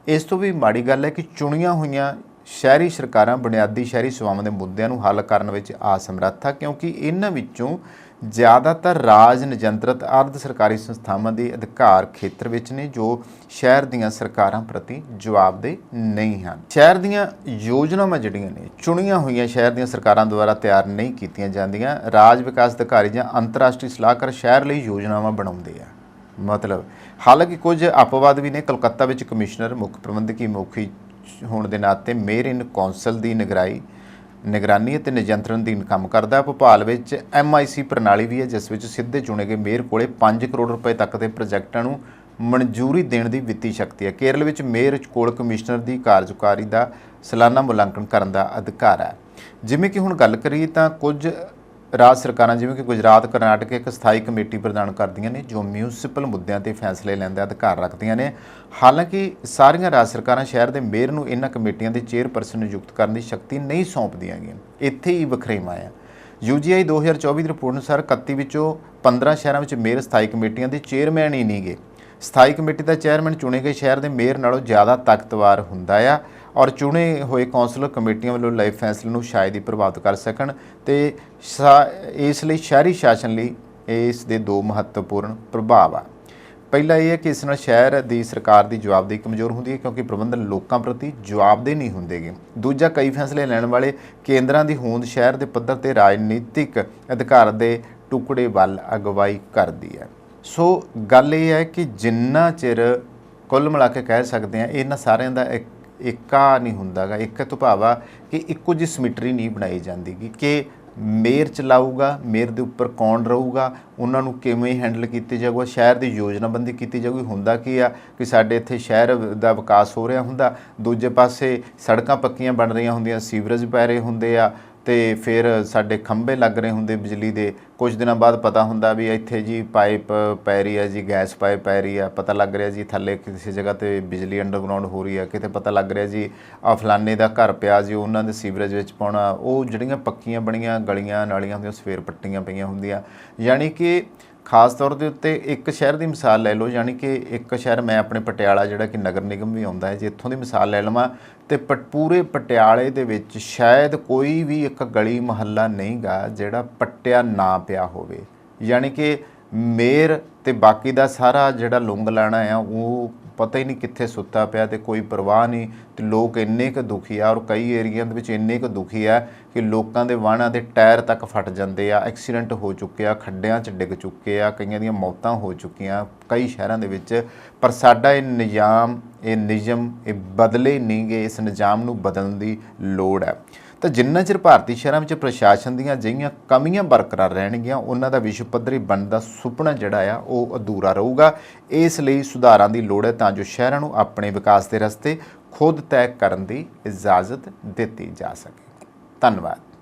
ਇਸ ਤੋਂ ਵੀ ਮਾੜੀ ਗੱਲ ਹੈ ਕਿ ਚੁਣੀਆਂ ਹੋਈਆਂ ਸ਼ਹਿਰੀ ਸਰਕਾਰਾਂ ਬੁਨਿਆਦੀ ਸ਼ਹਿਰੀ ਸੇਵਾਵਾਂ ਦੇ ਮੁੱਦਿਆਂ ਨੂੰ ਹੱਲ ਕਰਨ ਵਿੱਚ ਅਸਮਰੱਥ ਆ, ਕਿਉਂਕਿ ਇਹਨਾਂ ਵਿੱਚੋਂ ਜ਼ਿਆਦਾਤਰ ਰਾਜ ਨਿਯੰਤਰਿਤ ਅਰਧ ਸਰਕਾਰੀ ਸੰਸਥਾਵਾਂ ਦੇ ਅਧਿਕਾਰ ਖੇਤਰ ਵਿੱਚ ਨੇ, ਜੋ ਸ਼ਹਿਰ ਦੀਆਂ ਸਰਕਾਰਾਂ ਪ੍ਰਤੀ ਜਵਾਬਦੇਹ ਨਹੀਂ ਹਨ। ਸ਼ਹਿਰ ਦੀਆਂ ਯੋਜਨਾਵਾਂ ਜਿਹੜੀਆਂ ਨੇ ਚੁਣੀਆਂ ਹੋਈਆਂ ਸ਼ਹਿਰ ਦੀਆਂ ਸਰਕਾਰਾਂ ਦੁਆਰਾ ਤਿਆਰ ਨਹੀਂ ਕੀਤੀਆਂ ਜਾਂਦੀਆਂ। ਰਾਜ ਵਿਕਾਸ ਅਧਿਕਾਰੀ ਜਾਂ ਅੰਤਰਰਾਸ਼ਟਰੀ ਸਲਾਹਕਾਰ ਸ਼ਹਿਰ ਲਈ ਯੋਜਨਾਵਾਂ ਬਣਾਉਂਦੇ ਆ। ਮਤਲਬ ਹਾਲਾਂਕਿ ਕੁਝ ਅਪਵਾਦ ਵੀ ਨੇ। ਕਲਕੱਤਾ ਵਿੱਚ ਕਮਿਸ਼ਨਰ ਮੁੱਖ ਪ੍ਰਬੰਧਕੀ ਮੁਖੀ ਹੋਣ ਦੇ ਨਾਤੇ ਮੇਅਰ ਇਨ ਕੌਂਸਲ ਦੀ ਨਿਗਰਾਨੀ ਅਤੇ ਨਿਯੰਤਰਣ ਦੀ ਕੰਮ ਕਰਦਾ ਹੈ। ਭੋਪਾਲ ਵਿੱਚ MIC ਪ੍ਰਣਾਲੀ ਵੀ ਹੈ, ਜਿਸ ਵਿੱਚ ਸਿੱਧੇ ਚੁਣੇ ਗਏ ਮੇਅਰ ਕੋਲੇ 5 ਕਰੋੜ ਰੁਪਏ ਤੱਕ ਦੇ ਪ੍ਰੋਜੈਕਟਾਂ ਨੂੰ ਮਨਜ਼ੂਰੀ ਦੇਣ ਦੀ ਵਿੱਤੀ ਸ਼ਕਤੀ ਹੈ। ਕੇਰਲ ਵਿੱਚ ਮੇਅਰ ਕੋਲ ਕਮਿਸ਼ਨਰ ਦੀ ਕਾਰਜਕਾਰੀ ਦਾ ਸਾਲਾਨਾ ਮੁਲਾਂਕਣ ਕਰਨ ਦਾ ਅਧਿਕਾਰ ਹੈ। ਜਿਵੇਂ ਕਿ ਹੁਣ ਗੱਲ ਕਰੀਏ ਤਾਂ ਕੁਝ ਰਾਜ ਸਰਕਾਰਾਂ ਜਿਵੇਂ ਕਿ ਗੁਜਰਾਤ, ਕਰਨਾਟਕ ਇੱਕ ਸਥਾਈ ਕਮੇਟੀ ਪ੍ਰਦਾਨ ਕਰਦੀਆਂ ਨੇ, ਜੋ ਮਿਊਨਿਸਪਲ ਮੁੱਦਿਆਂ 'ਤੇ ਫੈਸਲੇ ਲੈਣ ਦਾ ਅਧਿਕਾਰ ਰੱਖਦੀਆਂ ਨੇ। ਹਾਲਾਂਕਿ ਸਾਰੀਆਂ ਰਾਜ ਸਰਕਾਰਾਂ ਸ਼ਹਿਰ ਦੇ ਮੇਅਰ ਨੂੰ ਇਹਨਾਂ ਕਮੇਟੀਆਂ ਦੇ ਚੇਅਰਪਰਸਨ ਨਿਯੁਕਤ ਕਰਨ ਦੀ ਸ਼ਕਤੀ ਨਹੀਂ ਸੌਂਪਦੀਆਂ ਗਈਆਂ। ਇੱਥੇ ਹੀ ਵਖਰੇਵਾਂ ਆ। UGI 2024 ਦੀ ਰਿਪੋਰਟ ਅਨੁਸਾਰ 31 ਵਿੱਚੋਂ 15 ਸ਼ਹਿਰਾਂ ਵਿੱਚ ਮੇਅਰ ਸਥਾਈ ਕਮੇਟੀਆਂ ਦੇ ਚੇਅਰਮੈਨ ਹੀ ਨਹੀਂ ਗਏ। ਸਥਾਈ ਕਮੇਟੀ ਦਾ ਚੇਅਰਮੈਨ ਚੁਣੇ ਗਏ ਸ਼ਹਿਰ ਦੇ ਮੇਅਰ ਨਾਲੋਂ ਜ਼ਿਆਦਾ ਤਾਕਤਵਰ ਹੁੰਦਾ ਆ, ਔਰ ਚੁਣੇ ਹੋਏ ਕੌਂਸਲਰ ਕਮੇਟੀਆਂ ਵੱਲੋਂ ਲਏ ਫੈਸਲੇ ਨੂੰ ਸ਼ਾਇਦ ਹੀ ਪ੍ਰਭਾਵਿਤ ਕਰ ਸਕਣ। ਤੇ ਇਸ ਲਈ ਸ਼ਹਿਰੀ ਸ਼ਾਸਨ ਲਈ ਇਸ ਦੇ ਦੋ ਮਹੱਤਵਪੂਰਨ ਪ੍ਰਭਾਵ ਆ। ਪਹਿਲਾ ਇਹ ਹੈ ਕਿ ਇਸ ਨਾਲ ਸ਼ਹਿਰ ਦੀ ਸਰਕਾਰ ਦੀ ਜਵਾਬਦੇਹੀ ਕਮਜ਼ੋਰ ਹੁੰਦੀ ਹੈ, ਕਿਉਂਕਿ ਪ੍ਰਬੰਧਨ ਲੋਕਾਂ ਪ੍ਰਤੀ ਜਵਾਬਦੇਹ ਨਹੀਂ ਹੁੰਦੇਗੇ। ਦੂਜਾ, ਕਈ ਫੈਸਲੇ ਲੈਣ ਵਾਲੇ ਕੇਂਦਰਾਂ ਦੀ ਹੋਂਦ ਸ਼ਹਿਰ ਦੇ ਪੱਧਰ ਤੇ ਰਾਜਨੀਤਿਕ ਅਧਿਕਾਰ ਦੇ ਟੁਕੜੇ ਵੱਲ ਅਗਵਾਈ ਕਰਦੀ ਹੈ। ਸੋ ਗੱਲ ਇਹ ਹੈ ਕਿ ਜਿੰਨਾ ਚਿਰ ਕੁੱਲ ਮਿਲਾ ਕੇ ਕਹਿ ਸਕਦੇ ਹਾਂ ਇਹਨਾਂ ਸਾਰਿਆਂ ਦਾ ਇੱਕਾ ਨਹੀਂ ਹੁੰਦਾ ਗਾ। ਇੱਕ ਤੋਂ ਭਾਵ ਆ ਕਿ ਇੱਕੋ ਜਿਹੀ ਸਿਮਟਰੀ ਨਹੀਂ ਬਣਾਈ ਜਾਂਦੀ ਕਿ ਮੇਅਰ ਚਲਾਊਗਾ, ਮੇਅਰ ਦੇ ਉੱਪਰ ਕੌਣ ਰਹੂਗਾ, ਉਹਨਾਂ ਨੂੰ ਕਿਵੇਂ ਹੈਂਡਲ ਕੀਤੀ ਜਾਊਗਾ, ਸ਼ਹਿਰ ਦੀ ਯੋਜਨਾਬੰਦੀ ਕੀਤੀ ਜਾਊਗੀ। ਹੁੰਦਾ ਕੀ ਆ ਕਿ ਸਾਡੇ ਇੱਥੇ ਸ਼ਹਿਰ ਦਾ ਵਿਕਾਸ ਹੋ ਰਿਹਾ ਹੁੰਦਾ, ਦੂਜੇ ਪਾਸੇ ਸੜਕਾਂ ਪੱਕੀਆਂ ਬਣ ਰਹੀਆਂ ਹੁੰਦੀਆਂ, ਸੀਵਰੇਜ ਪੈ ਰਹੇ ਹੁੰਦੇ ਆ, ਤੇ ਫਿਰ ਸਾਡੇ ਖੰਭੇ ਲੱਗ ਰਹੇ ਹੁੰਦੇ ਬਿਜਲੀ ਦੇ। ਕੁਝ ਦਿਨਾਂ ਬਾਅਦ ਪਤਾ ਹੁੰਦਾ ਵੀ ਇੱਥੇ ਜੀ ਪਾਈਪ ਪੈ ਰਹੀ ਹੈ ਜੀ, ਗੈਸ ਪਾਈਪ ਪੈ ਰਹੀ ਆ, ਪਤਾ ਲੱਗ ਰਿਹਾ ਜੀ ਥੱਲੇ ਕਿਸੇ ਜਗ੍ਹਾ 'ਤੇ ਬਿਜਲੀ ਅੰਡਰਗਰਾਊਂਡ ਹੋ ਰਹੀ ਆ, ਕਿਤੇ ਪਤਾ ਲੱਗ ਰਿਹਾ ਜੀ ਆ ਫਲਾਣੇ ਦਾ ਘਰ ਪਿਆ ਜੀ, ਉਹਨਾਂ ਦੇ ਸੀਵਰੇਜ ਵਿੱਚ ਪਾਉਣਾ। ਉਹ ਜਿਹੜੀਆਂ ਪੱਕੀਆਂ ਬਣੀਆਂ ਗਲੀਆਂ ਨਾਲੀਆਂ ਹੁੰਦੀਆਂ ਸਫੇਰ ਪੱਟੀਆਂ ਪਈਆਂ ਹੁੰਦੀਆਂ। ਯਾਨੀ ਕਿ ਖਾਸ ਤੌਰ ਦੇ ਉੱਤੇ ਇੱਕ ਸ਼ਹਿਰ ਦੀ ਮਿਸਾਲ ਲੈ ਲਓ, ਯਾਨੀ ਕਿ ਇੱਕ ਸ਼ਹਿਰ ਮੈਂ ਆਪਣੇ ਪਟਿਆਲਾ ਜਿਹੜਾ ਕਿ ਨਗਰ ਨਿਗਮ ਵੀ ਆਉਂਦਾ ਹੈ, ਜੇ ਇੱਥੋਂ ਦੀ ਮਿਸਾਲ ਲੈ ਲਵਾਂ ਤੇ ਪੂਰੇ ਪਟਿਆਲੇ ਦੇ ਵਿੱਚ ਸ਼ਾਇਦ ਕੋਈ ਵੀ ਇੱਕ ਗਲੀ ਮੁਹੱਲਾ ਨਹੀਂ ਗਾ ਜਿਹੜਾ ਪੱਟਿਆ ਨਾ ਪਿਆ ਹੋਵੇ। ਯਾਨੀ ਕਿ ਮੇਅਰ ਤੇ ਬਾਕੀ ਦਾ ਸਾਰਾ ਜਿਹੜਾ ਲੁੰਗ ਲਾਣਾ ਆ ਉਹ ਪਤਾ ਹੀ ਨਹੀਂ ਕਿੱਥੇ ਸੁੱਤਾ ਪਿਆ ਤੇ ਕੋਈ ਪਰਵਾਹ ਨਹੀਂ। ਤੇ ਲੋਕ ਇੰਨੇ ਕੁ ਦੁਖੀ ਆ, ਔਰ ਕਈ ਏਰੀਆ ਦੇ ਵਿੱਚ ਇੰਨੇ ਕੁ ਦੁਖੀ ਆ ਕਿ ਲੋਕਾਂ ਦੇ ਵਾਹਣਾਂ ਦੇ ਟਾਇਰ ਤੱਕ ਫਟ ਜਾਂਦੇ ਆ, ਐਕਸੀਡੈਂਟ ਹੋ ਚੁੱਕੇ ਆ, ਖੱਡਿਆਂ 'ਚ ਡਿੱਗ ਚੁੱਕੇ ਆ, ਕਈਆਂ ਦੀਆਂ ਮੌਤਾਂ ਹੋ ਚੁੱਕੀਆਂ ਕਈ ਸ਼ਹਿਰਾਂ ਦੇ ਵਿੱਚ। ਪਰ ਸਾਡਾ ਇਹ ਨਿਯਮ ਇਹ ਬਦਲੇ ਨਹੀਂ ਗਏ। ਇਸ ਨਿਜ਼ਾਮ ਨੂੰ ਬਦਲਣ ਦੀ ਲੋੜ ਹੈ। ਤਾਂ ਜਿੰਨਾ ਚਿਰ ਭਾਰਤੀ ਸ਼ਹਿਰਾਂ ਵਿੱਚ ਪ੍ਰਸ਼ਾਸਨ ਦੀਆਂ ਅਜਿਹੀਆਂ ਕਮੀਆਂ ਬਰਕਰਾਰ ਰਹਿਣਗੀਆਂ, ਉਹਨਾਂ ਦਾ ਵਿਸ਼ਵ ਪੱਧਰੀ ਬਣਨ ਦਾ ਸੁਪਨਾ ਜਿਹੜਾ ਆ ਉਹ ਅਧੂਰਾ ਰਹੂਗਾ। ਇਸ ਲਈ ਸੁਧਾਰਾਂ ਦੀ ਲੋੜ ਹੈ ਤਾਂ ਜੋ ਸ਼ਹਿਰਾਂ ਨੂੰ ਆਪਣੇ ਵਿਕਾਸ ਦੇ ਰਸਤੇ ਖੁਦ ਤੈਅ ਕਰਨ ਦੀ ਇਜਾਜ਼ਤ ਦਿੱਤੀ ਜਾ ਸਕੇ। ਧੰਨਵਾਦ।